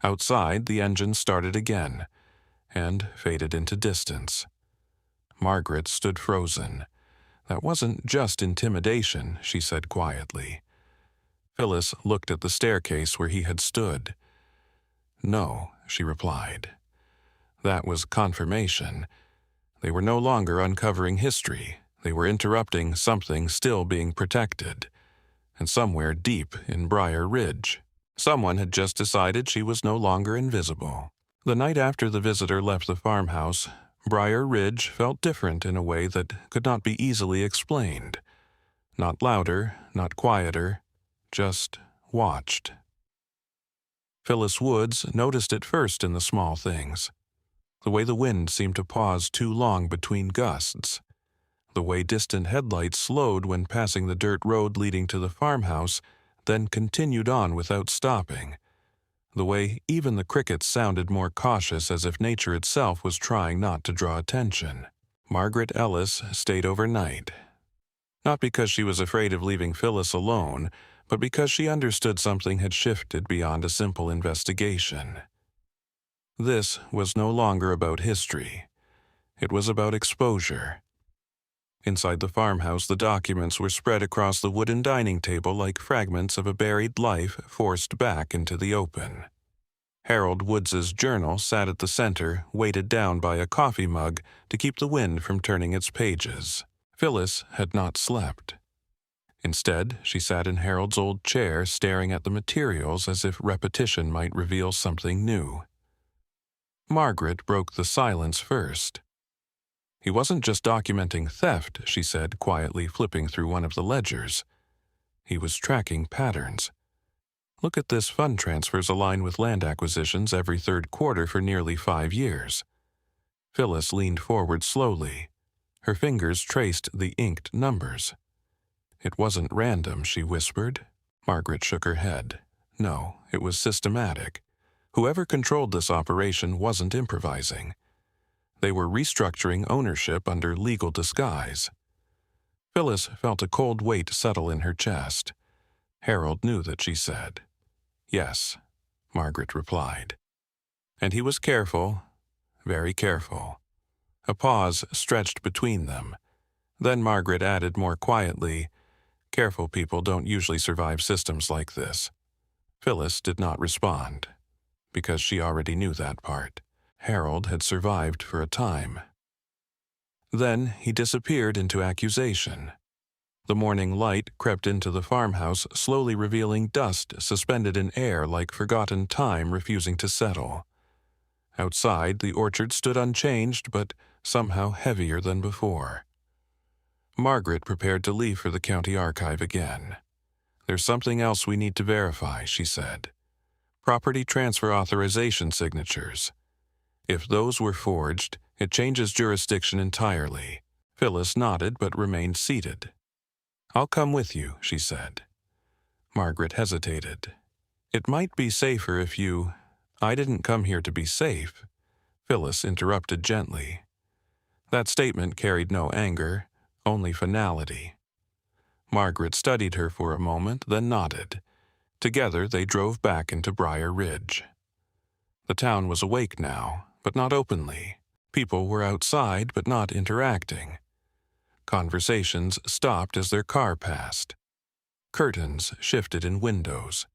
Outside, the engine started again, and faded into distance. Margaret stood frozen. "That wasn't just intimidation," she said quietly. Phyllis looked at the staircase where he had stood. "No," she replied. "That was confirmation. They were no longer uncovering history. They were interrupting something still being protected. And somewhere deep in Briar Ridge, someone had just decided she was no longer invisible." The night after the visitor left the farmhouse, Briar Ridge felt different in a way that could not be easily explained. Not louder, not quieter, just watched. Phyllis Woods noticed it first in the small things. The way the wind seemed to pause too long between gusts. The way distant headlights slowed when passing the dirt road leading to the farmhouse, then continued on without stopping. The way even the crickets sounded more cautious, as if nature itself was trying not to draw attention. Margaret Ellis stayed overnight. Not because she was afraid of leaving Phyllis alone, but because she understood something had shifted beyond a simple investigation. This was no longer about history. It was about exposure. Inside the farmhouse, the documents were spread across the wooden dining table like fragments of a buried life forced back into the open. Harold Woods's journal sat at the center, weighted down by a coffee mug to keep the wind from turning its pages. Phyllis had not slept. Instead, she sat in Harold's old chair, staring at the materials as if repetition might reveal something new. Margaret broke the silence first. "He wasn't just documenting theft," she said, quietly flipping through one of the ledgers. "He was tracking patterns. Look at this: fund transfers align with land acquisitions every third quarter for nearly 5 years." Phyllis leaned forward slowly. Her fingers traced the inked numbers. "It wasn't random," she whispered. Margaret shook her head. "No, it was systematic. Whoever controlled this operation wasn't improvising. They were restructuring ownership under legal disguise." Phyllis felt a cold weight settle in her chest. Harold knew that she said. "Yes," Margaret replied. "And he was careful, very careful." A pause stretched between them. Then Margaret added more quietly, "Careful people don't usually survive systems like this." Phyllis did not respond, because she already knew that part. Harold had survived for a time. Then he disappeared into accusation. The morning light crept into the farmhouse, slowly revealing dust suspended in air like forgotten time refusing to settle. Outside, the orchard stood unchanged, but somehow heavier than before. Margaret prepared to leave for the county archive again. "There's something else we need to verify," she said. "Property transfer authorization signatures. If those were forged, it changes jurisdiction entirely." Phyllis nodded but remained seated. "I'll come with you," she said. Margaret hesitated. "It might be safer if you—" "I didn't come here to be safe," Phyllis interrupted gently. That statement carried no anger, only finality. Margaret studied her for a moment, then nodded. Together they drove back into Briar Ridge. The town was awake now, but not openly. People were outside, but not interacting. Conversations stopped as their car passed. Curtains shifted in windows.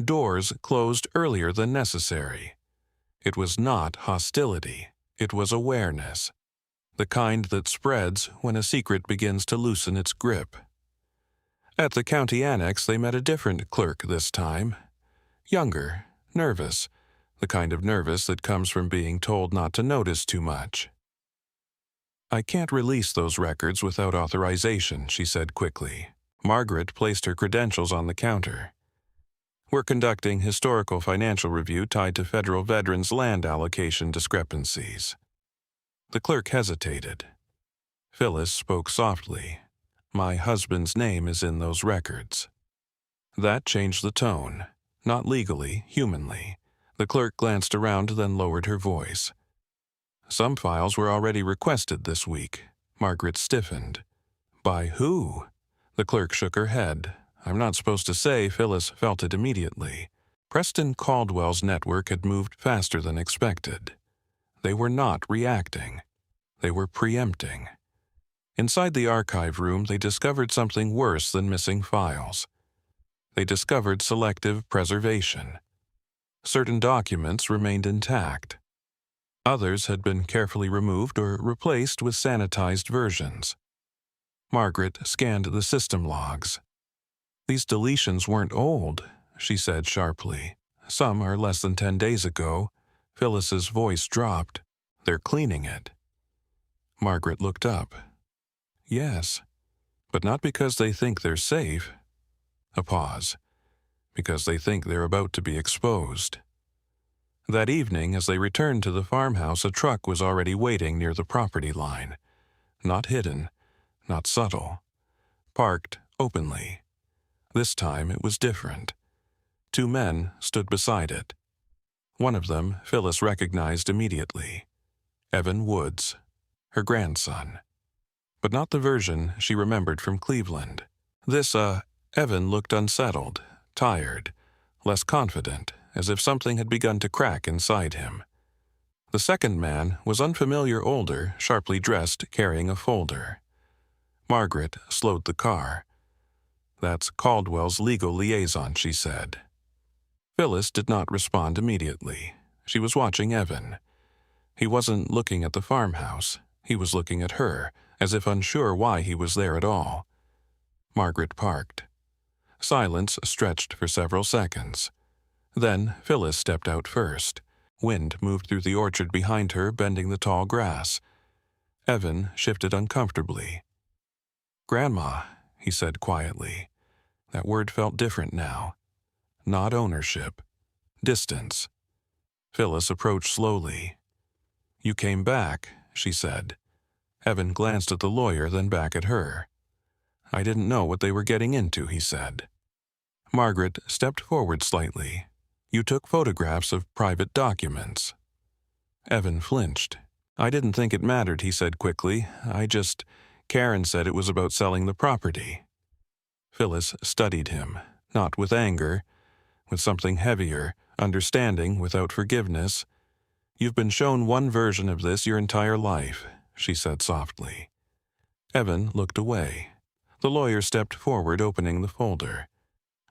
Doors closed earlier than necessary. It was not hostility, it was awareness. The kind that spreads when a secret begins to loosen its grip. At the county annex, they met a different clerk this time. Younger, nervous, the kind of nervous that comes from being told not to notice too much. "I can't release those records without authorization," she said quickly. Margaret placed her credentials on the counter. "We're conducting historical financial review tied to federal veterans' land allocation discrepancies." The clerk hesitated. Phyllis spoke softly. "My husband's name is in those records." That changed the tone. Not legally, humanly. The clerk glanced around, then lowered her voice. "Some files were already requested this week." Margaret stiffened. "By who?" The clerk shook her head. "I'm not supposed to say." Phyllis felt it immediately. Preston Caldwell's network had moved faster than expected. They were not reacting. They were preempting. Inside the archive room, they discovered something worse than missing files. They discovered selective preservation. Certain documents remained intact. Others had been carefully removed or replaced with sanitized versions. Margaret scanned the system logs. "These deletions weren't old," she said sharply. "Some are less than 10 days ago." Phyllis's voice dropped. "They're cleaning it." Margaret looked up. "Yes, but not because they think they're safe." A pause. "Because they think they're about to be exposed." That evening, as they returned to the farmhouse, a truck was already waiting near the property line. Not hidden, not subtle. Parked openly. This time it was different. 2 men stood beside it. One of them Phyllis recognized immediately. Evan Woods, her grandson. But not the version she remembered from Cleveland. Evan looked unsettled, tired, less confident, as if something had begun to crack inside him. The second man was unfamiliar, older, sharply dressed, carrying a folder. Margaret slowed the car. "That's Caldwell's legal liaison," she said. Phyllis did not respond immediately. She was watching Evan. He wasn't looking at the farmhouse. He was looking at her, as if unsure why he was there at all. Margaret parked. Silence stretched for several seconds. Then Phyllis stepped out first. Wind moved through the orchard behind her, bending the tall grass. Evan shifted uncomfortably. "Grandma," he said quietly. That word felt different now. Not ownership. Distance. Phyllis approached slowly. "You came back," she said. Evan glanced at the lawyer, then back at her. "I didn't know what they were getting into," he said. Margaret stepped forward slightly. "You took photographs of private documents." Evan flinched. "I didn't think it mattered," he said quickly. Karen said it was about selling the property." Phyllis studied him, not with anger, with something heavier, understanding without forgiveness. "You've been shown one version of this your entire life," she said softly. Evan looked away. The lawyer stepped forward, opening the folder.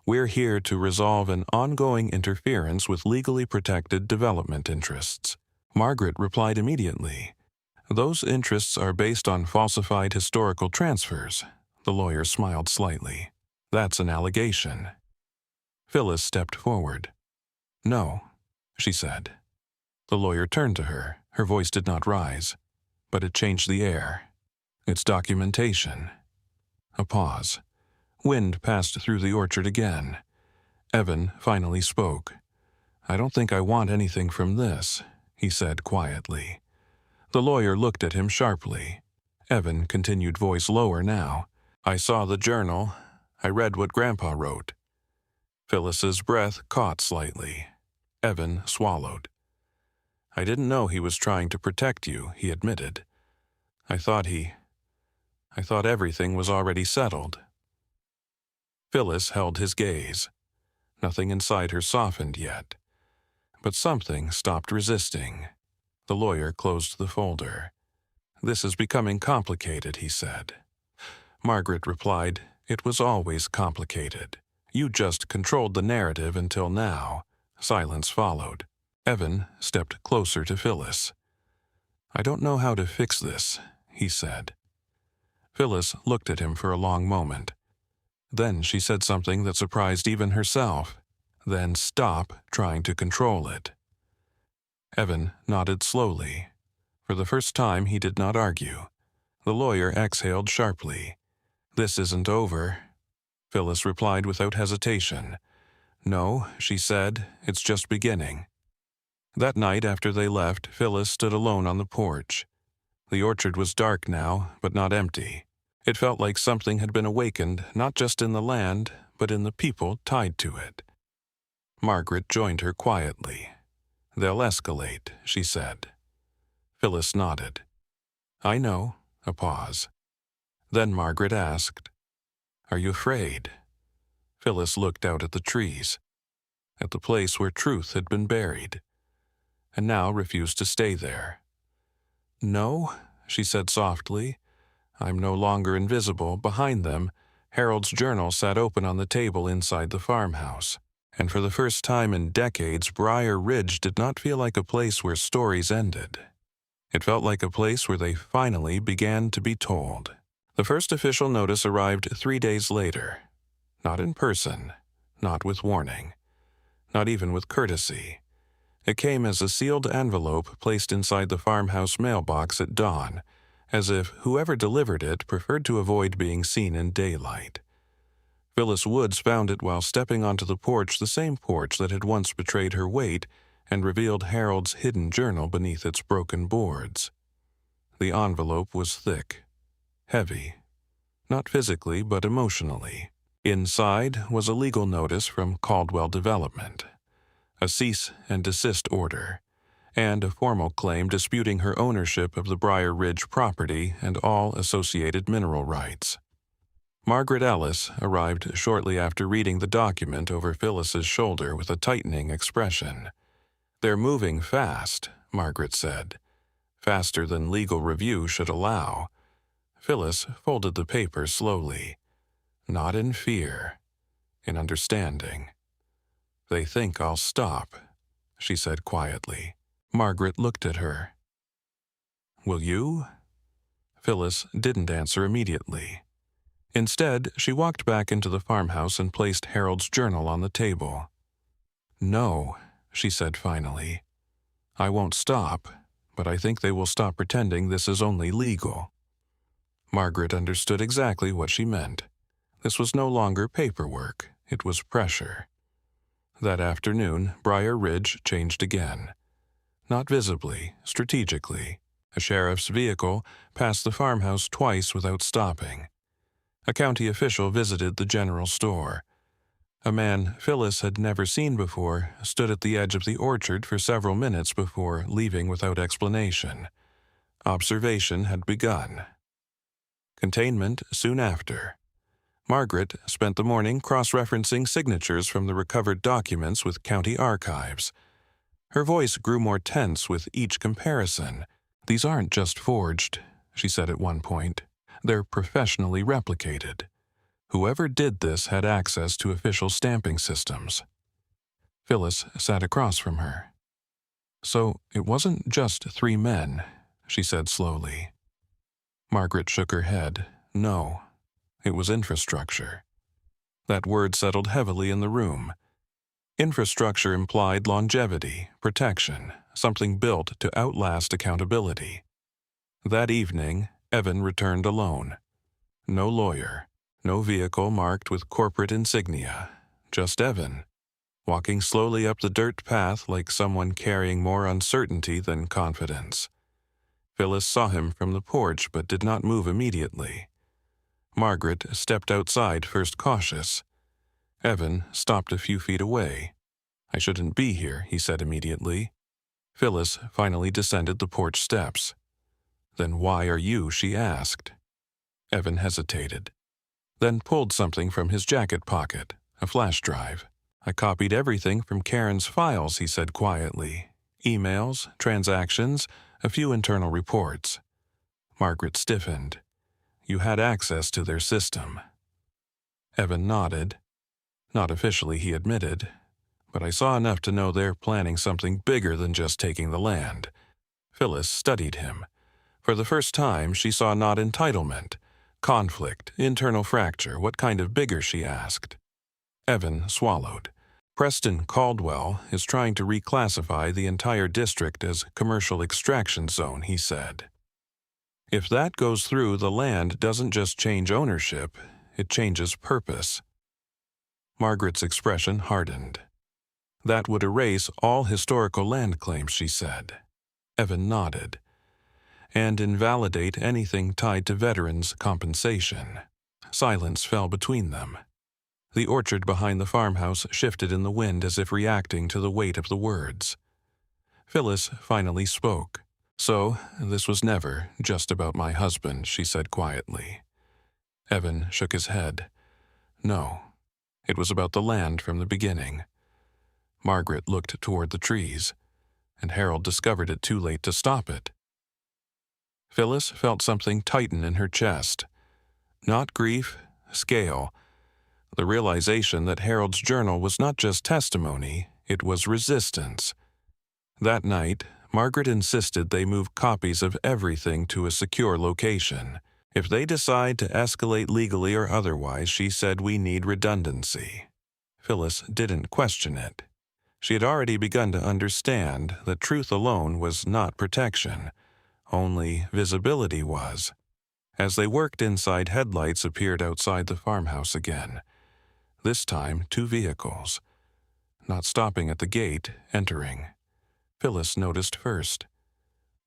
"We're here to resolve an ongoing interference with legally protected development interests." Margaret replied immediately. "Those interests are based on falsified historical transfers." The lawyer smiled slightly. "That's an allegation." Phyllis stepped forward. "No," she said. The lawyer turned to her. Her voice did not rise, but it changed the air. It's documentation. A pause. Wind passed through the orchard again. Evan finally spoke. "I don't think I want anything from this," he said quietly. The lawyer looked at him sharply. Evan continued, voice lower now. "I saw the journal. I read what Grandpa wrote." Phyllis's breath caught slightly. Evan swallowed. "I didn't know he was trying to protect you," he admitted. I thought everything was already settled." Phyllis held his gaze. Nothing inside her softened yet. But something stopped resisting. The lawyer closed the folder. "This is becoming complicated," he said. Margaret replied, "It was always complicated. You just controlled the narrative until now." Silence followed. Evan stepped closer to Phyllis. "I don't know how to fix this," he said. Phyllis looked at him for a long moment. Then she said something that surprised even herself. "Then stop trying to control it." Evan nodded slowly. For the first time, he did not argue. The lawyer exhaled sharply. "This isn't over." Phyllis replied without hesitation. "No," she said, "it's just beginning." That night after they left, Phyllis stood alone on the porch. The orchard was dark now, but not empty. It felt like something had been awakened, not just in the land, but in the people tied to it. Margaret joined her quietly. "They'll escalate," she said. Phyllis nodded. "I know." A pause. Then Margaret asked, "Are you afraid?" Phyllis looked out at the trees, at the place where truth had been buried, and now refused to stay there. "No," she said softly. "I'm no longer invisible." Behind them, Harold's journal sat open on the table inside the farmhouse. And for the first time in decades, Briar Ridge did not feel like a place where stories ended. It felt like a place where they finally began to be told. The first official notice arrived 3 days later. Not in person, not with warning, not even with courtesy. It came as a sealed envelope placed inside the farmhouse mailbox at dawn, as if whoever delivered it preferred to avoid being seen in daylight. Phyllis Woods found it while stepping onto the porch, the same porch that had once betrayed her weight and revealed Harold's hidden journal beneath its broken boards. The envelope was thick, heavy, not physically but emotionally. Inside was a legal notice from Caldwell Development, a cease and desist order, and a formal claim disputing her ownership of the Briar Ridge property and all associated mineral rights. Margaret Ellis arrived shortly after reading the document over Phyllis's shoulder with a tightening expression. "They're moving fast," Margaret said. "Faster than legal review should allow." Phyllis folded the paper slowly. Not in fear, in understanding. "They think I'll stop," she said quietly. Margaret looked at her. "Will you?" Phyllis didn't answer immediately. Instead, she walked back into the farmhouse and placed Harold's journal on the table. "No," she said finally. "I won't stop, but I think they will stop pretending this is only legal." Margaret understood exactly what she meant. This was no longer paperwork, it was pressure. That afternoon, Briar Ridge changed again. Not visibly, strategically. A sheriff's vehicle passed the farmhouse twice without stopping. A county official visited the general store. A man Phyllis had never seen before stood at the edge of the orchard for several minutes before leaving without explanation. Observation had begun. Containment soon after. Margaret spent the morning cross-referencing signatures from the recovered documents with county archives. Her voice grew more tense with each comparison. "These aren't just forged," she said at one point. "They're professionally replicated. Whoever did this had access to official stamping systems." Phyllis sat across from her. "So it wasn't just 3 men," she said slowly. Margaret shook her head. "No, it was infrastructure." That word settled heavily in the room. Infrastructure implied longevity, protection, something built to outlast accountability. That evening, Evan returned alone. No lawyer, no vehicle marked with corporate insignia, just Evan, walking slowly up the dirt path like someone carrying more uncertainty than confidence. Phyllis saw him from the porch but did not move immediately. Margaret stepped outside, first cautious. Evan stopped a few feet away. "I shouldn't be here," he said immediately. Phyllis finally descended the porch steps. "Then why are you?" she asked. Evan hesitated, then pulled something from his jacket pocket, a flash drive. "I copied everything from Karen's files," he said quietly. "Emails, transactions, a few internal reports." Margaret stiffened. "You had access to their system." Evan nodded. "Not officially," he admitted, "but I saw enough to know they're planning something bigger than just taking the land." Phyllis studied him. For the first time, she saw not entitlement, conflict, internal fracture. "What kind of bigger?" she asked. Evan swallowed. "Preston Caldwell is trying to reclassify the entire district as commercial extraction zone," he said. "If that goes through, the land doesn't just change ownership, it changes purpose." Margaret's expression hardened. "That would erase all historical land claims," she said. Evan nodded. "And invalidate anything tied to veterans' compensation." Silence fell between them. The orchard behind the farmhouse shifted in the wind as if reacting to the weight of the words. Phyllis finally spoke. "So, this was never just about my husband," she said quietly. Evan shook his head. "No, it was about the land from the beginning." Margaret looked toward the trees, and Harold discovered it too late to stop it. Phyllis felt something tighten in her chest. Not grief, scale. The realization that Harold's journal was not just testimony, it was resistance. That night, Margaret insisted they move copies of everything to a secure location. "If they decide to escalate legally or otherwise," she said, "we need redundancy." Phyllis didn't question it. She had already begun to understand that truth alone was not protection. Only visibility was. As they worked inside, headlights appeared outside the farmhouse again. This time, 2 vehicles. Not stopping at the gate, entering. Phyllis noticed first.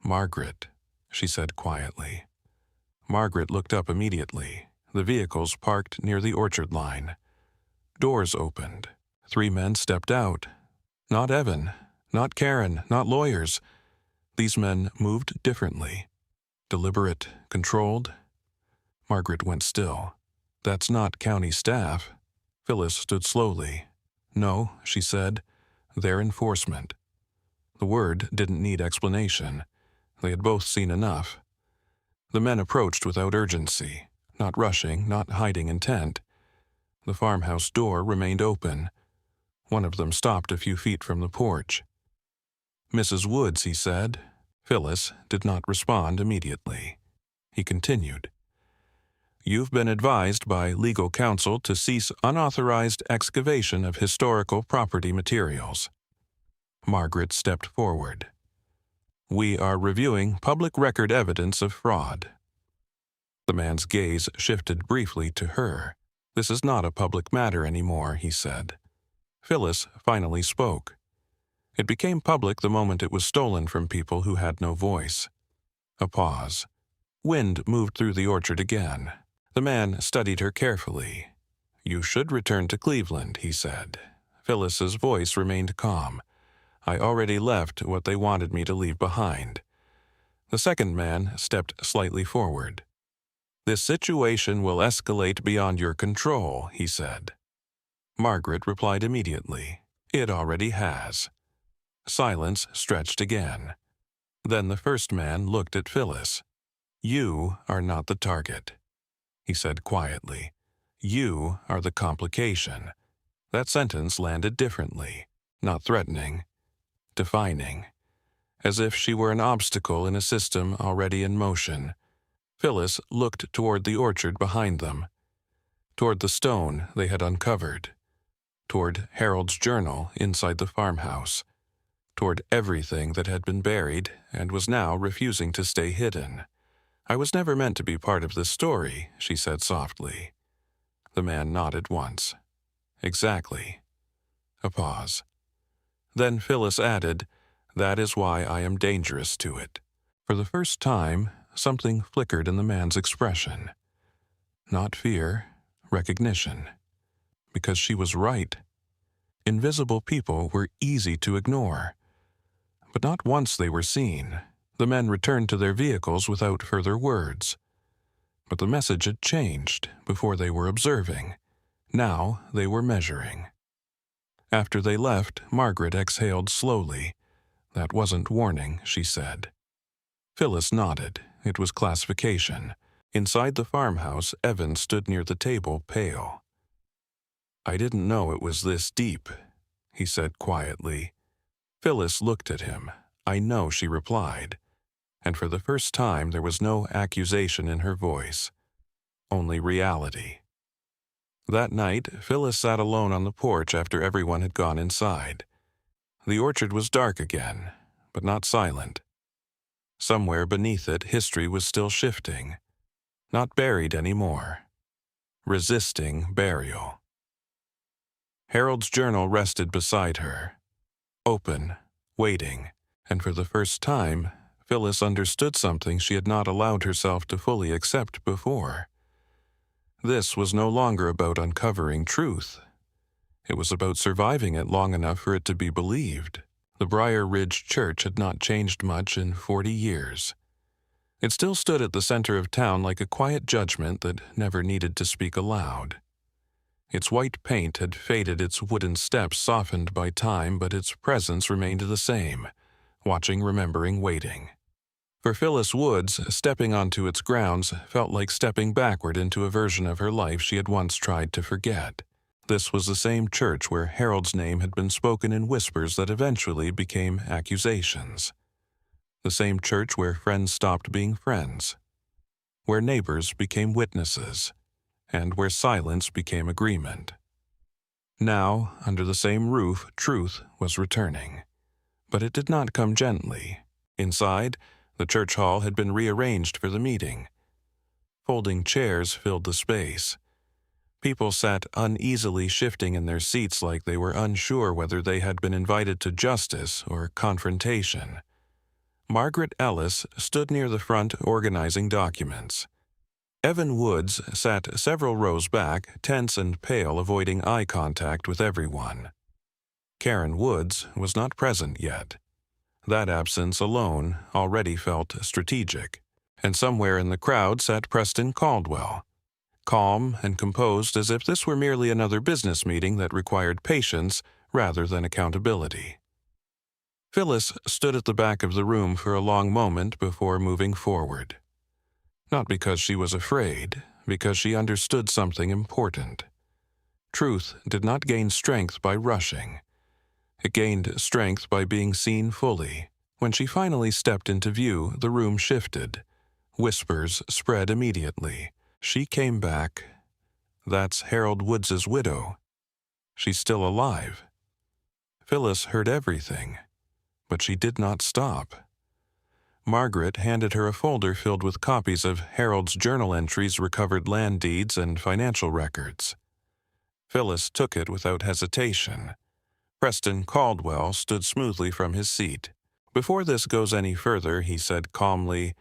"Margaret," she said quietly. Margaret looked up immediately. The vehicles parked near the orchard line. Doors opened. 3 men stepped out. Not Evan, not Karen, not lawyers. These men moved differently. Deliberate, controlled. Margaret went still. "That's not county staff." Phyllis stood slowly. "No," she said. "They're enforcement." The word didn't need explanation. They had both seen enough. The men approached without urgency, not rushing, not hiding intent. The farmhouse door remained open. One of them stopped a few feet from the porch. "Mrs. Woods," he said. Phyllis did not respond immediately. He continued. "You've been advised by legal counsel to cease unauthorized excavation of historical property materials." Margaret stepped forward. "We are reviewing public record evidence of fraud." The man's gaze shifted briefly to her. "This is not a public matter anymore," he said. Phyllis finally spoke. It became public the moment it was stolen from people who had no voice. A pause. Wind moved through the orchard again. The man studied her carefully. "You should return to Cleveland," he said. Phyllis's voice remained calm. "I already left what they wanted me to leave behind." The second man stepped slightly forward. "This situation will escalate beyond your control," he said. Margaret replied immediately. "It already has." Silence stretched again. Then the first man looked at Phyllis. "You are not the target," he said quietly. "You are the complication." That sentence landed differently, not threatening, defining, as if she were an obstacle in a system already in motion. Phyllis looked toward the orchard behind them, toward the stone they had uncovered, toward Harold's journal inside the farmhouse, toward everything that had been buried and was now refusing to stay hidden. "I was never meant to be part of this story," she said softly. The man nodded once. "Exactly." A pause. Then Phyllis added, "That is why I am dangerous to it." For the first time, something flickered in the man's expression. Not fear, recognition. Because she was right. Invisible people were easy to ignore. But not once they were seen. The men returned to their vehicles without further words. But the message had changed before they were observing. Now they were measuring. After they left, Margaret exhaled slowly. "That wasn't warning," she said. Phyllis nodded. It was classification. Inside the farmhouse, Evan stood near the table, pale. "I didn't know it was this deep," he said quietly. Phyllis looked at him. "I know," she replied. And for the first time there was no accusation in her voice. Only reality. That night, Phyllis sat alone on the porch after everyone had gone inside. The orchard was dark again, but not silent. Somewhere beneath it, history was still shifting. Not buried anymore. Resisting burial. Harold's journal rested beside her. Open, waiting, and for the first time, Phyllis understood something she had not allowed herself to fully accept before. This was no longer about uncovering truth. It was about surviving it long enough for it to be believed. The Briar Ridge Church had not changed much in 40 years. It still stood at the center of town like a quiet judgment that never needed to speak aloud. Its white paint had faded, its wooden steps softened by time, but its presence remained the same, watching, remembering, waiting. For Phyllis Woods, stepping onto its grounds felt like stepping backward into a version of her life she had once tried to forget. This was the same church where Harold's name had been spoken in whispers that eventually became accusations. The same church where friends stopped being friends. Where neighbors became witnesses. And where silence became agreement. Now, under the same roof, truth was returning. But it did not come gently. Inside, the church hall had been rearranged for the meeting. Folding chairs filled the space. People sat uneasily, shifting in their seats like they were unsure whether they had been invited to justice or confrontation. Margaret Ellis stood near the front organizing documents. Evan Woods sat several rows back, tense and pale, avoiding eye contact with everyone. Karen Woods was not present yet. That absence alone already felt strategic. And somewhere in the crowd sat Preston Caldwell, calm and composed as if this were merely another business meeting that required patience rather than accountability. Phyllis stood at the back of the room for a long moment before moving forward. Not because she was afraid, because she understood something important. Truth did not gain strength by rushing. It gained strength by being seen fully. When she finally stepped into view, the room shifted. Whispers spread immediately. She came back. "That's Harold Woods's widow. She's still alive." Phyllis heard everything, but she did not stop. Margaret handed her a folder filled with copies of Harold's journal entries, recovered land deeds, and financial records. Phyllis took it without hesitation. Preston Caldwell stood smoothly from his seat. "Before this goes any further," he said calmly,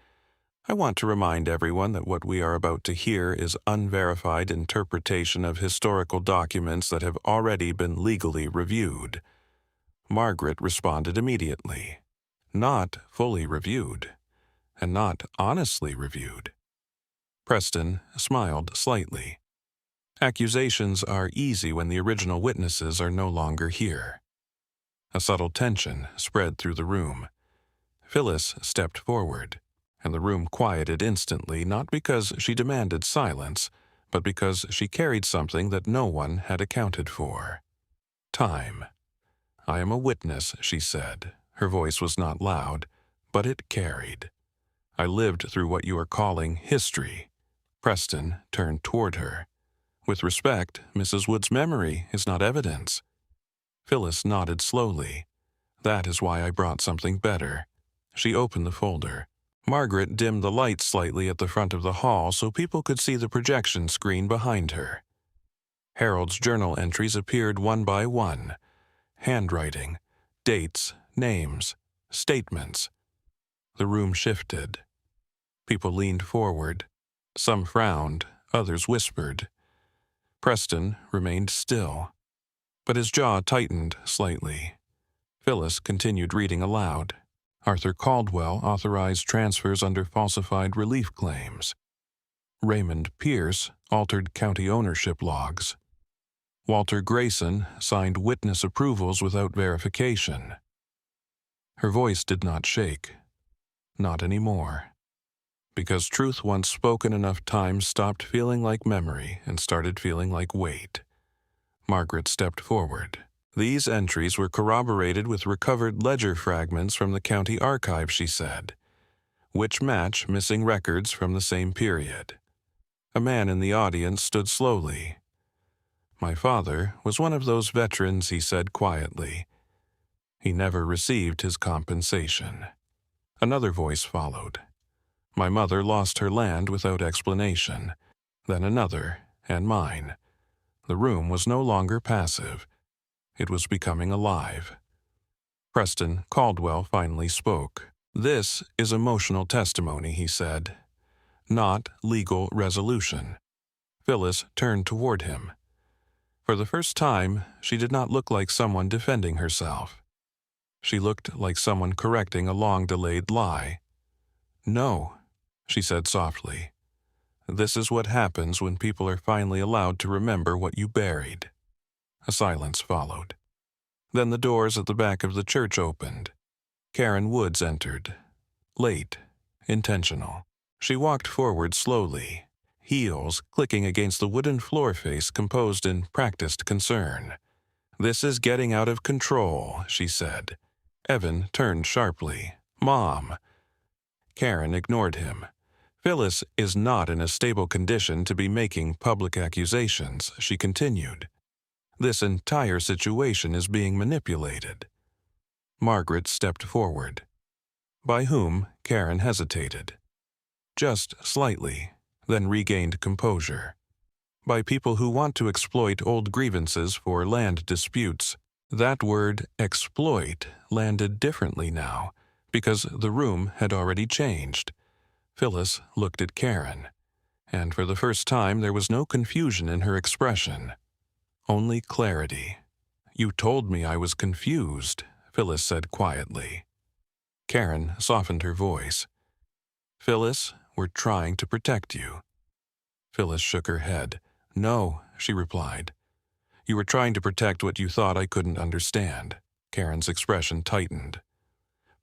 "I want to remind everyone that what we are about to hear is unverified interpretation of historical documents that have already been legally reviewed." Margaret responded immediately. Not fully reviewed, and not honestly reviewed. Preston smiled slightly. Accusations are easy when the original witnesses are no longer here. A subtle tension spread through the room. Phyllis stepped forward, and the room quieted instantly, not because she demanded silence, but because she carried something that no one had accounted for. Time. "I am a witness," she said. Her voice was not loud, but it carried. "I lived through what you are calling history." Preston turned toward her. "With respect, Mrs. Wood's memory is not evidence." Phyllis nodded slowly. "That is why I brought something better." She opened the folder. Margaret dimmed the light slightly at the front of the hall so people could see the projection screen behind her. Harold's journal entries appeared one by one. Handwriting, dates, names, statements. The room shifted. People leaned forward. Some frowned, others whispered. Preston remained still, but his jaw tightened slightly. Phyllis continued reading aloud. Arthur Caldwell authorized transfers under falsified relief claims. Raymond Pierce altered county ownership logs. Walter Grayson signed witness approvals without verification. Her voice did not shake. Not anymore. Because truth once spoken enough times stopped feeling like memory and started feeling like weight. Margaret stepped forward. These entries were corroborated with recovered ledger fragments from the county archive, she said, which match missing records from the same period. A man in the audience stood slowly. My father was one of those veterans, he said quietly. He never received his compensation. Another voice followed. My mother lost her land without explanation. Then another, and mine. The room was no longer passive. It was becoming alive. Preston Caldwell finally spoke. This is emotional testimony, he said, not legal resolution. Phyllis turned toward him. For the first time, she did not look like someone defending herself. She looked like someone correcting a long-delayed lie. No, she said softly. This is what happens when people are finally allowed to remember what you buried. A silence followed. Then the doors at the back of the church opened. Karen Woods entered. Late, intentional. She walked forward slowly, heels clicking against the wooden floor face composed in practiced concern. This is getting out of control, she said. Evan turned sharply. Mom. Karen ignored him. Phyllis is not in a stable condition to be making public accusations, she continued. This entire situation is being manipulated. Margaret stepped forward. By whom? Karen hesitated. Just slightly, then regained composure. By people who want to exploit old grievances for land disputes. That word, exploit, landed differently now, because the room had already changed. Phyllis looked at Karen, and for the first time there was no confusion in her expression. Only clarity. You told me I was confused, Phyllis said quietly. Karen softened her voice. Phyllis, we're trying to protect you. Phyllis shook her head. No, she replied. You were trying to protect what you thought I couldn't understand. Karen's expression tightened.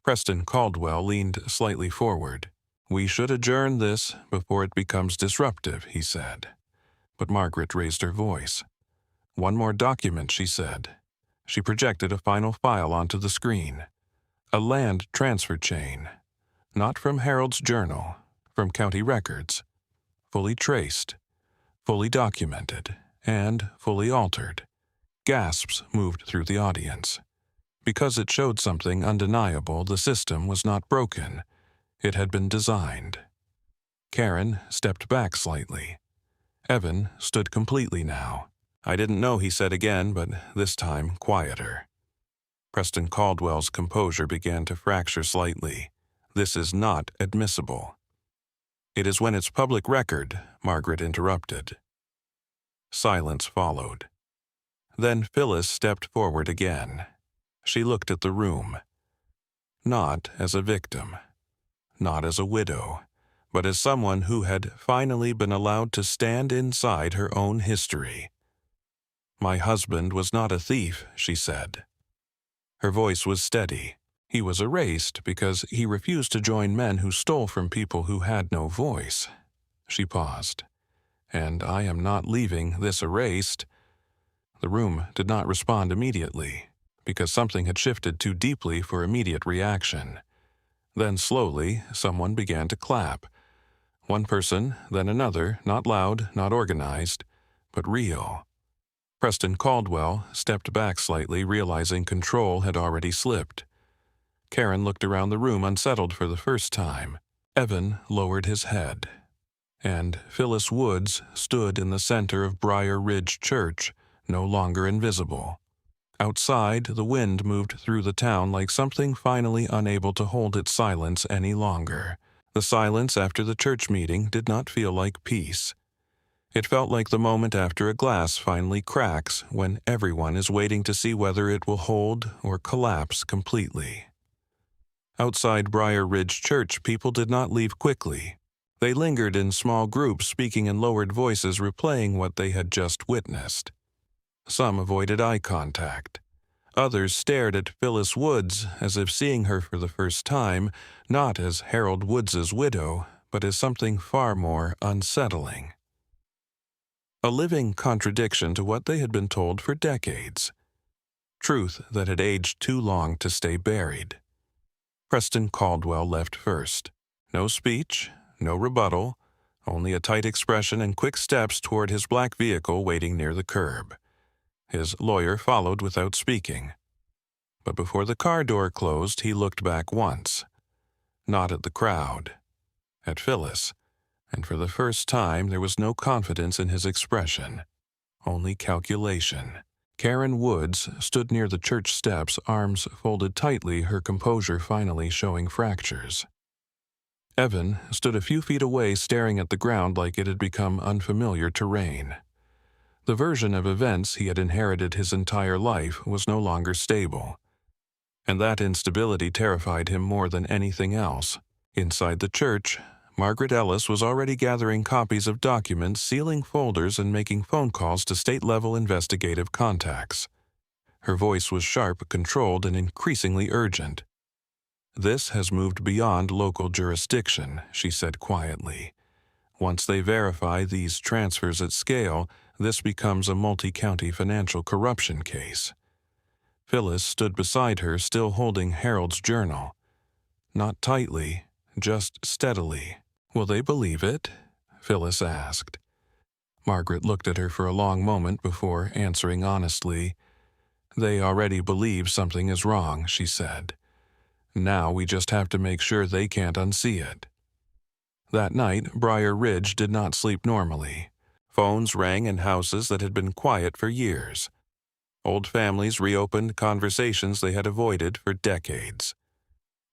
Preston Caldwell leaned slightly forward. We should adjourn this before it becomes disruptive, he said. But Margaret raised her voice. One more document, she said. She projected a final file onto the screen. A land transfer chain. Not from Harold's journal, from county records. Fully traced, fully documented, and fully altered. Gasps moved through the audience. Because it showed something undeniable, the system was not broken. It had been designed. Karen stepped back slightly. Evan stood completely now. I didn't know, he said again, but this time quieter. Preston Caldwell's composure began to fracture slightly. This is not admissible. It is when it's public record, Margaret interrupted. Silence followed. Then Phyllis stepped forward again. She looked at the room. Not as a victim, not as a widow, but as someone who had finally been allowed to stand inside her own history. My husband was not a thief, she said. Her voice was steady. He was erased because he refused to join men who stole from people who had no voice. She paused. And I am not leaving this erased. The room did not respond immediately, because something had shifted too deeply for immediate reaction. Then slowly, someone began to clap. One person, then another, not loud, not organized, but real. Preston Caldwell stepped back slightly, realizing control had already slipped. Karen looked around the room unsettled for the first time. Evan lowered his head, and Phyllis Woods stood in the center of Briar Ridge Church, no longer invisible. Outside, the wind moved through the town like something finally unable to hold its silence any longer. The silence after the church meeting did not feel like peace. It felt like the moment after a glass finally cracks when everyone is waiting to see whether it will hold or collapse completely. Outside Briar Ridge Church, people did not leave quickly. They lingered in small groups, speaking in lowered voices, replaying what they had just witnessed. Some avoided eye contact. Others stared at Phyllis Woods as if seeing her for the first time, not as Harold Woods's widow, but as something far more unsettling. A living contradiction to what they had been told for decades. Truth that had aged too long to stay buried. Preston Caldwell left first. No speech, no rebuttal, only a tight expression and quick steps toward his black vehicle waiting near the curb. His lawyer followed without speaking. But before the car door closed, he looked back once. Not at the crowd. At Phyllis. And for the first time there was no confidence in his expression. Only calculation. Karen Woods stood near the church steps, arms folded tightly, her composure finally showing fractures. Evan stood a few feet away, staring at the ground like it had become unfamiliar terrain. The version of events he had inherited his entire life was no longer stable, and that instability terrified him more than anything else. Inside the church, Margaret Ellis was already gathering copies of documents, sealing folders, and making phone calls to state-level investigative contacts. Her voice was sharp, controlled, and increasingly urgent. "This has moved beyond local jurisdiction," she said quietly. "Once they verify these transfers at scale, this becomes a multi-county financial corruption case." Phyllis stood beside her, still holding Harold's journal. Not tightly, just steadily. "Will they believe it?" Phyllis asked. Margaret looked at her for a long moment before answering honestly. "They already believe something is wrong," she said. "Now we just have to make sure they can't unsee it." That night, Briar Ridge did not sleep normally. Phones rang in houses that had been quiet for years. Old families reopened conversations they had avoided for decades.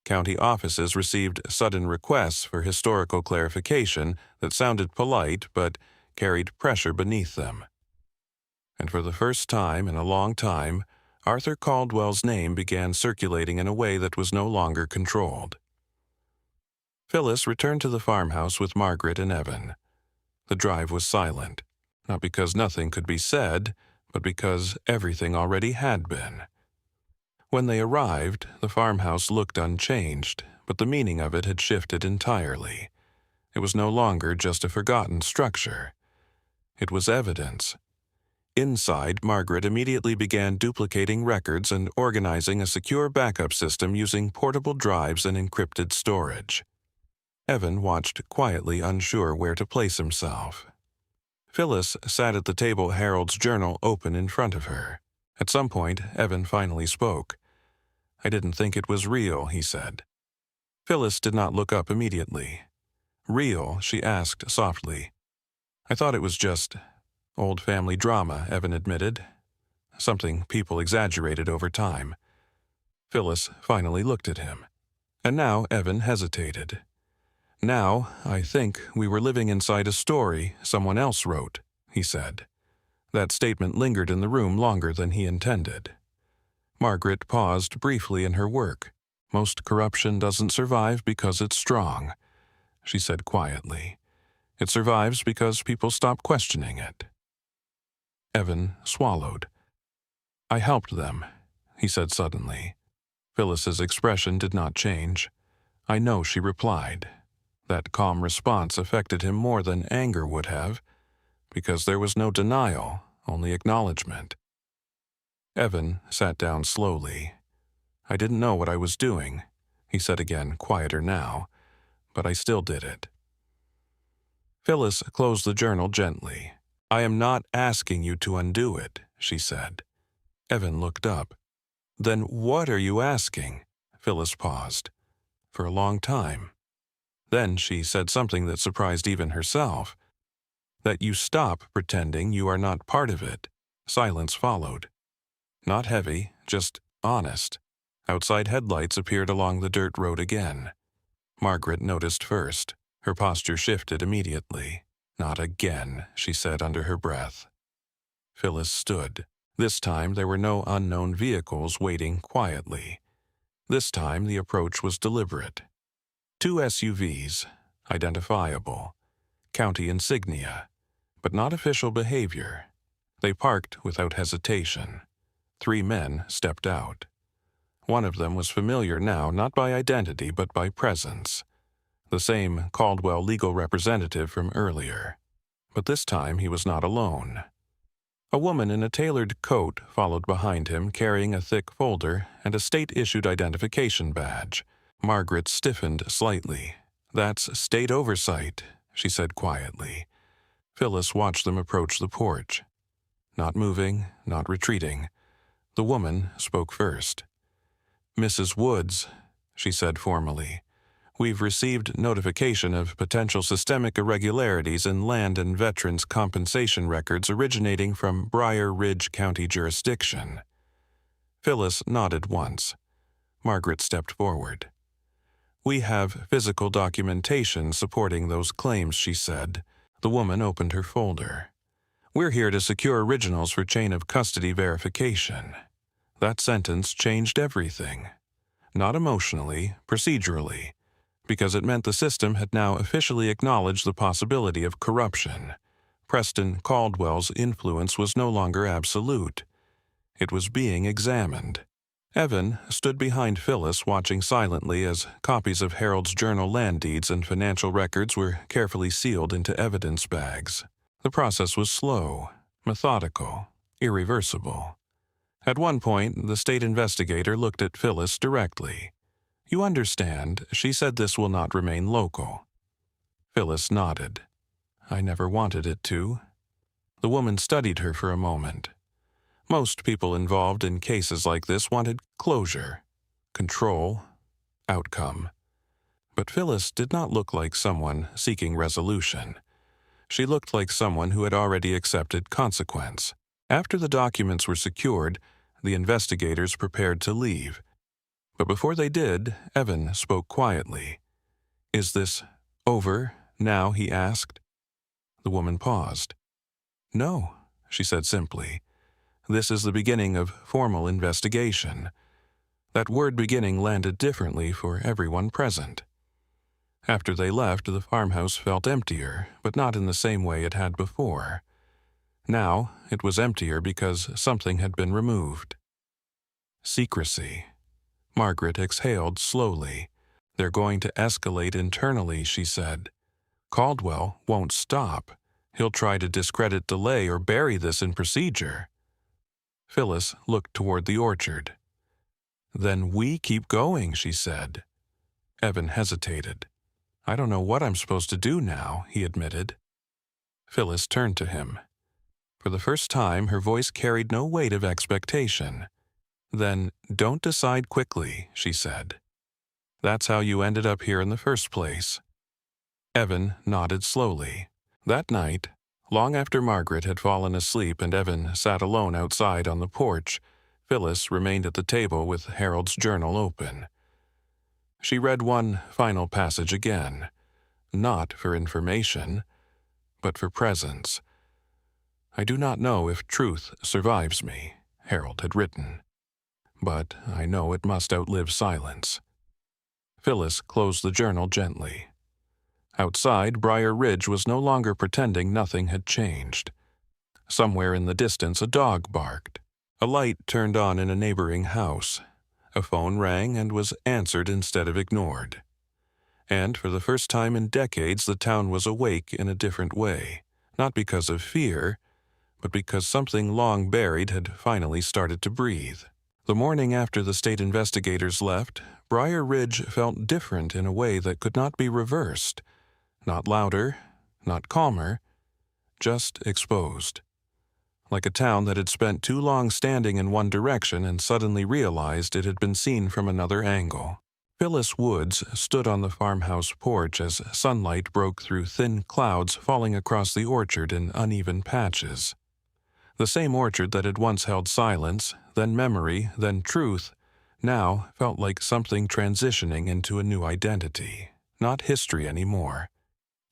County offices received sudden requests for historical clarification that sounded polite but carried pressure beneath them. And for the first time in a long time, Arthur Caldwell's name began circulating in a way that was no longer controlled. Phyllis returned to the farmhouse with Margaret and Evan. The drive was silent, not because nothing could be said, but because everything already had been. When they arrived, the farmhouse looked unchanged, but the meaning of it had shifted entirely. It was no longer just a forgotten structure. It was evidence. Inside, Margaret immediately began duplicating records and organizing a secure backup system using portable drives and encrypted storage. Evan watched quietly, unsure where to place himself. Phyllis sat at the table, Harold's journal open in front of her. At some point, Evan finally spoke. "I didn't think it was real," he said. Phyllis did not look up immediately. "Real?" she asked softly. "I thought it was just old family drama," Evan admitted. "Something people exaggerated over time." Phyllis finally looked at him. And now Evan hesitated. "Now, I think we were living inside a story someone else wrote," he said. That statement lingered in the room longer than he intended. Margaret paused briefly in her work. "Most corruption doesn't survive because it's strong," she said quietly. "It survives because people stop questioning it." Evan swallowed. "I helped them," he said suddenly. Phyllis's expression did not change. "I know," she replied. That calm response affected him more than anger would have, because there was no denial, only acknowledgement. Evan sat down slowly. "I didn't know what I was doing," he said again, quieter now, "but I still did it." Phyllis closed the journal gently. "I am not asking you to undo it," she said. Evan looked up. "Then what are you asking?" Phyllis paused. For a long time. Then she said something that surprised even herself. That you stop pretending you are not part of it. Silence followed. Not heavy, just honest. Outside headlights appeared along the dirt road again. Margaret noticed first. Her posture shifted immediately. Not again, she said under her breath. Phyllis stood. This time there were no unknown vehicles waiting quietly. This time the approach was deliberate. 2 SUVs, identifiable. County insignia, but not official behavior. They parked without hesitation. 3 men stepped out. One of them was familiar now, not by identity but by presence. The same Caldwell legal representative from earlier. But this time he was not alone. A woman in a tailored coat followed behind him, carrying a thick folder and a state-issued identification badge. Margaret stiffened slightly. "That's state oversight," she said quietly. Phyllis watched them approach the porch. Not moving, not retreating. The woman spoke first. "Mrs. Woods," she said formally, "we've received notification of potential systemic irregularities in land and veterans' compensation records originating from Briar Ridge County jurisdiction." Phyllis nodded once. Margaret stepped forward. "We have physical documentation supporting those claims," she said. The woman opened her folder. "We're here to secure originals for chain of custody verification." That sentence changed everything. Not emotionally, procedurally, because it meant the system had now officially acknowledged the possibility of corruption. Preston Caldwell's influence was no longer absolute. It was being examined. Evan stood behind Phyllis, watching silently as copies of Harold's journal land deeds and financial records were carefully sealed into evidence bags. The process was slow, methodical, irreversible. At one point, the state investigator looked at Phyllis directly. "You understand, she said this will not remain local." Phyllis nodded. "I never wanted it to." The woman studied her for a moment. Most people involved in cases like this wanted closure, control, outcome. But Phyllis did not look like someone seeking resolution. She looked like someone who had already accepted consequence. After the documents were secured, the investigators prepared to leave. But before they did, Evan spoke quietly. "Is this over now?" he asked. The woman paused. "No," she said simply. "This is the beginning of formal investigation." That word "beginning" landed differently for everyone present. After they left, the farmhouse felt emptier, but not in the same way it had before. Now, it was emptier because something had been removed. Secrecy. Margaret exhaled slowly. "They're going to escalate internally," she said. "Caldwell won't stop. He'll try to discredit, delay, or bury this in procedure." Phyllis looked toward the orchard. "Then we keep going," she said. Evan hesitated. "I don't know what I'm supposed to do now," he admitted. Phyllis turned to him. For the first time, her voice carried no weight of expectation. "Then don't decide quickly," she said. "That's how you ended up here in the first place." Evan nodded slowly. That night, long after Margaret had fallen asleep and Evan sat alone outside on the porch, Phyllis remained at the table with Harold's journal open. She read one final passage again, not for information, but for presence. "I do not know if truth survives me," Harold had written, "but I know it must outlive silence." Phyllis closed the journal gently. Outside, Briar Ridge was no longer pretending nothing had changed. Somewhere in the distance, a dog barked. A light turned on in a neighboring house. A phone rang and was answered instead of ignored. And for the first time in decades, the town was awake in a different way, not because of fear, but because something long buried had finally started to breathe. The morning after the state investigators left, Briar Ridge felt different in a way that could not be reversed. Not louder, not calmer, just exposed. Like a town that had spent too long standing in one direction and suddenly realized it had been seen from another angle. Phyllis Woods stood on the farmhouse porch as sunlight broke through thin clouds falling across the orchard in uneven patches. The same orchard that had once held silence, then memory, then truth, now felt like something transitioning into a new identity. Not history anymore.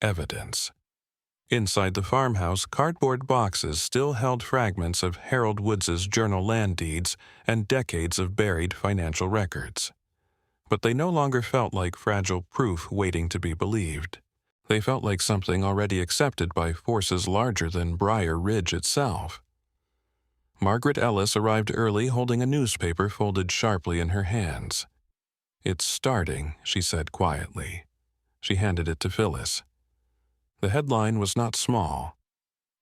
Evidence. Inside the farmhouse, cardboard boxes still held fragments of Harold Woods's journal land deeds and decades of buried financial records. But they no longer felt like fragile proof waiting to be believed. They felt like something already accepted by forces larger than Briar Ridge itself. Margaret Ellis arrived early holding a newspaper folded sharply in her hands. "It's starting," she said quietly. She handed it to Phyllis. The headline was not small.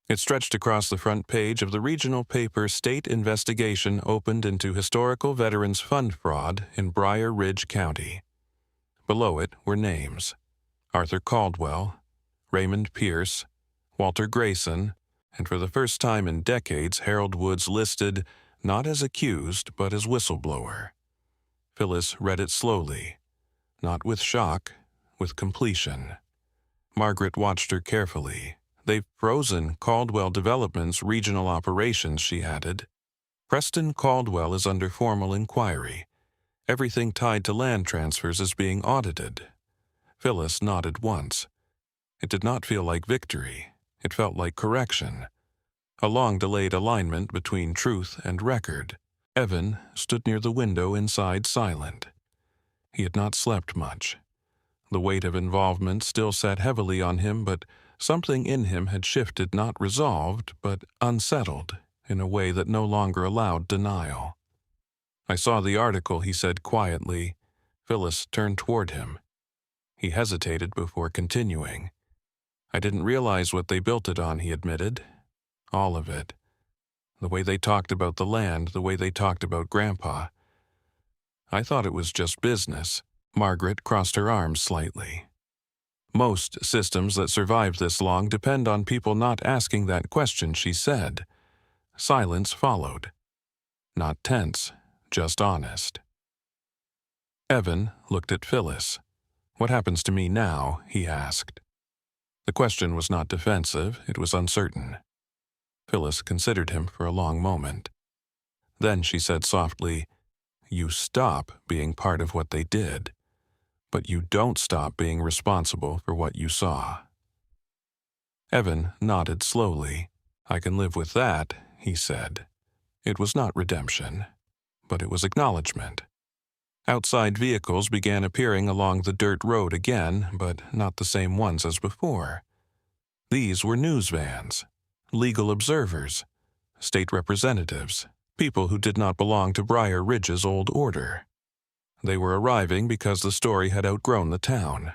It stretched across the front page of the regional paper State Investigation Opened into Historical Veterans Fund Fraud in Briar Ridge County. Below it were names: Arthur Caldwell, Raymond Pierce, Walter Grayson, and for the first time in decades, Harold Woods listed not as accused but as whistleblower. Phyllis read it slowly, not with shock, with completion. Margaret watched her carefully. "They've frozen Caldwell Development's regional operations," she added. "Preston Caldwell is under formal inquiry. Everything tied to land transfers is being audited." Phyllis nodded once. It did not feel like victory. It felt like correction. A long-delayed alignment between truth and record. Evan stood near the window inside, silent. He had not slept much. The weight of involvement still sat heavily on him, but something in him had shifted, not resolved, but unsettled, in a way that no longer allowed denial. "I saw the article," he said quietly. Phyllis turned toward him. He hesitated before continuing. "I didn't realize what they built it on," he admitted. "All of it. The way they talked about the land, the way they talked about Grandpa. I thought it was just business." Margaret crossed her arms slightly. "Most systems that survive this long depend on people not asking that question," she said. Silence followed. Not tense, just honest. Evan looked at Phyllis. "What happens to me now?" he asked. The question was not defensive, it was uncertain. Phyllis considered him for a long moment. Then she said softly, "You stop being part of what they did. But you don't stop being responsible for what you saw." Evan nodded slowly. "I can live with that," he said. It was not redemption, but it was acknowledgement. Outside vehicles began appearing along the dirt road again, but not the same ones as before. These were news vans, legal observers, state representatives, people who did not belong to Briar Ridge's old order. They were arriving because the story had outgrown the town.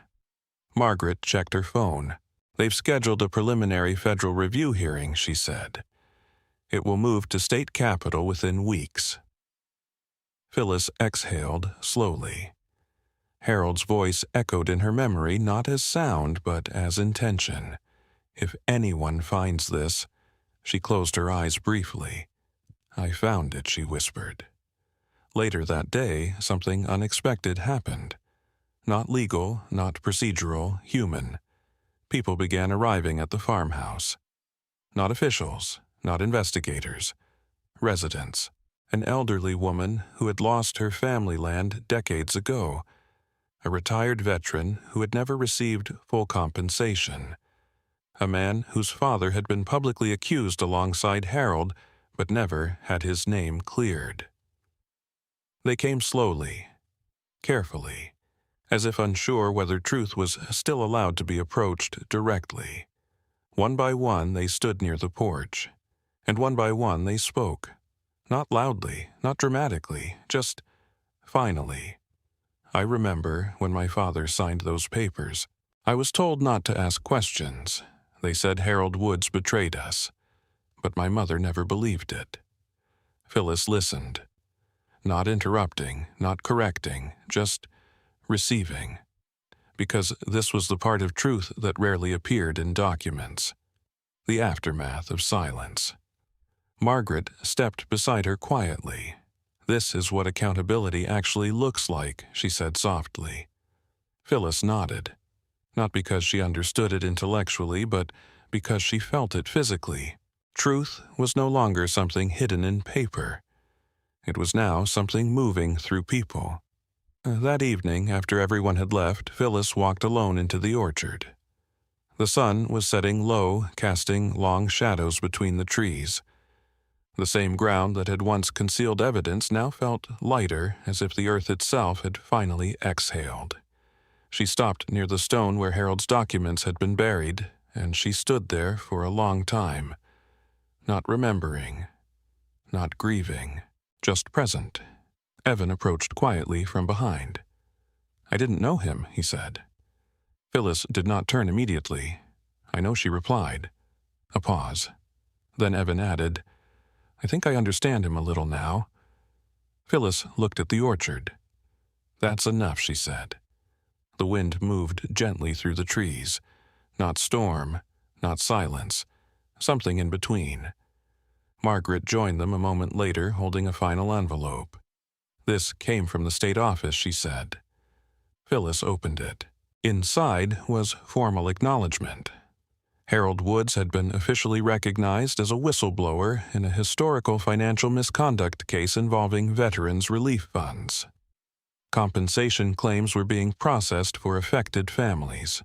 Margaret checked her phone. "They've scheduled a preliminary federal review hearing," she said. "It will move to state capitol within weeks." Phyllis exhaled slowly. Harold's voice echoed in her memory not as sound but as intention. "If anyone finds this—" She closed her eyes briefly. "I found it," she whispered. Later that day, something unexpected happened. Not legal, not procedural, human. People began arriving at the farmhouse. Not officials, not investigators. Residents. An elderly woman who had lost her family land decades ago. A retired veteran who had never received full compensation. A man whose father had been publicly accused alongside Harold, but never had his name cleared. They came slowly, carefully, as if unsure whether truth was still allowed to be approached directly. One by one they stood near the porch, and one by one they spoke. Not loudly, not dramatically, just finally. "I remember when my father signed those papers. I was told not to ask questions. They said Harold Woods betrayed us. But my mother never believed it." Phyllis listened. Not interrupting, not correcting, just receiving. Because this was the part of truth that rarely appeared in documents. The aftermath of silence. Margaret stepped beside her quietly. "This is what accountability actually looks like," she said softly. Phyllis nodded, not because she understood it intellectually, but because she felt it physically. Truth was no longer something hidden in paper. It was now something moving through people. That evening, after everyone had left, Phyllis walked alone into the orchard. The sun was setting low, casting long shadows between the trees. The same ground that had once concealed evidence now felt lighter, as if the earth itself had finally exhaled. She stopped near the stone where Harold's documents had been buried, and she stood there for a long time, not remembering, not grieving, just present. Evan approached quietly from behind. "I didn't know him," he said. Phyllis did not turn immediately. "I know," she replied. A pause. Then Evan added, "I think I understand him a little now." Phyllis looked at the orchard. "That's enough," she said. The wind moved gently through the trees. Not storm, not silence, something in between. Margaret joined them a moment later, holding a final envelope. "This came from the state office," she said. Phyllis opened it. Inside was formal acknowledgement. Harold Woods had been officially recognized as a whistleblower in a historical financial misconduct case involving veterans' relief funds. Compensation claims were being processed for affected families.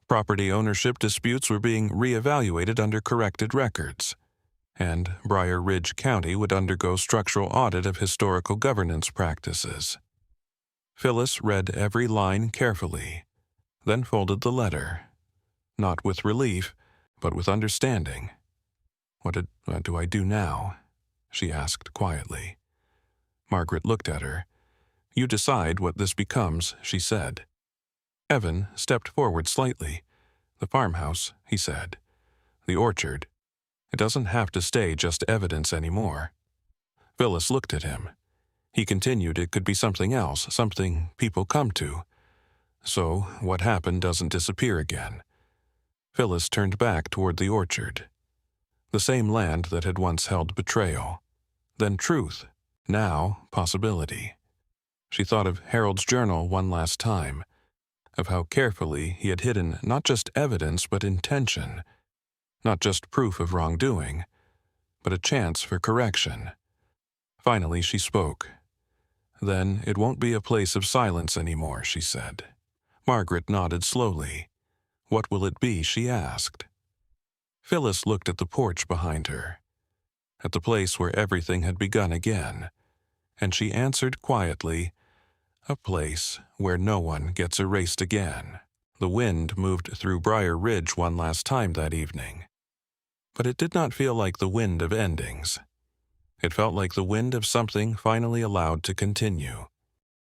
Property ownership disputes were being reevaluated under corrected records, and Briar Ridge County would undergo structural audit of historical governance practices. Phyllis read every line carefully, then folded the letter, not with relief, but with understanding. What do I do now?" she asked quietly. Margaret looked at her. "You decide what this becomes," she said. Evan stepped forward slightly. "The farmhouse," he said. "The orchard. It doesn't have to stay just evidence anymore." Phyllis looked at him. He continued it could be something else, something people come to. So what happened doesn't disappear again. Phyllis turned back toward the orchard. The same land that had once held betrayal. Then truth. Now possibility. She thought of Harold's journal one last time, of how carefully he had hidden not just evidence but intention, not just proof of wrongdoing, but a chance for correction. Finally she spoke. "Then it won't be a place of silence anymore," she said. Margaret nodded slowly. "What will it be?" she asked. Phyllis looked at the porch behind her, at the place where everything had begun again, and she answered quietly, "A place where no one gets erased again." The wind moved through Briar Ridge one last time that evening, but it did not feel like the wind of endings. It felt like the wind of something finally allowed to continue.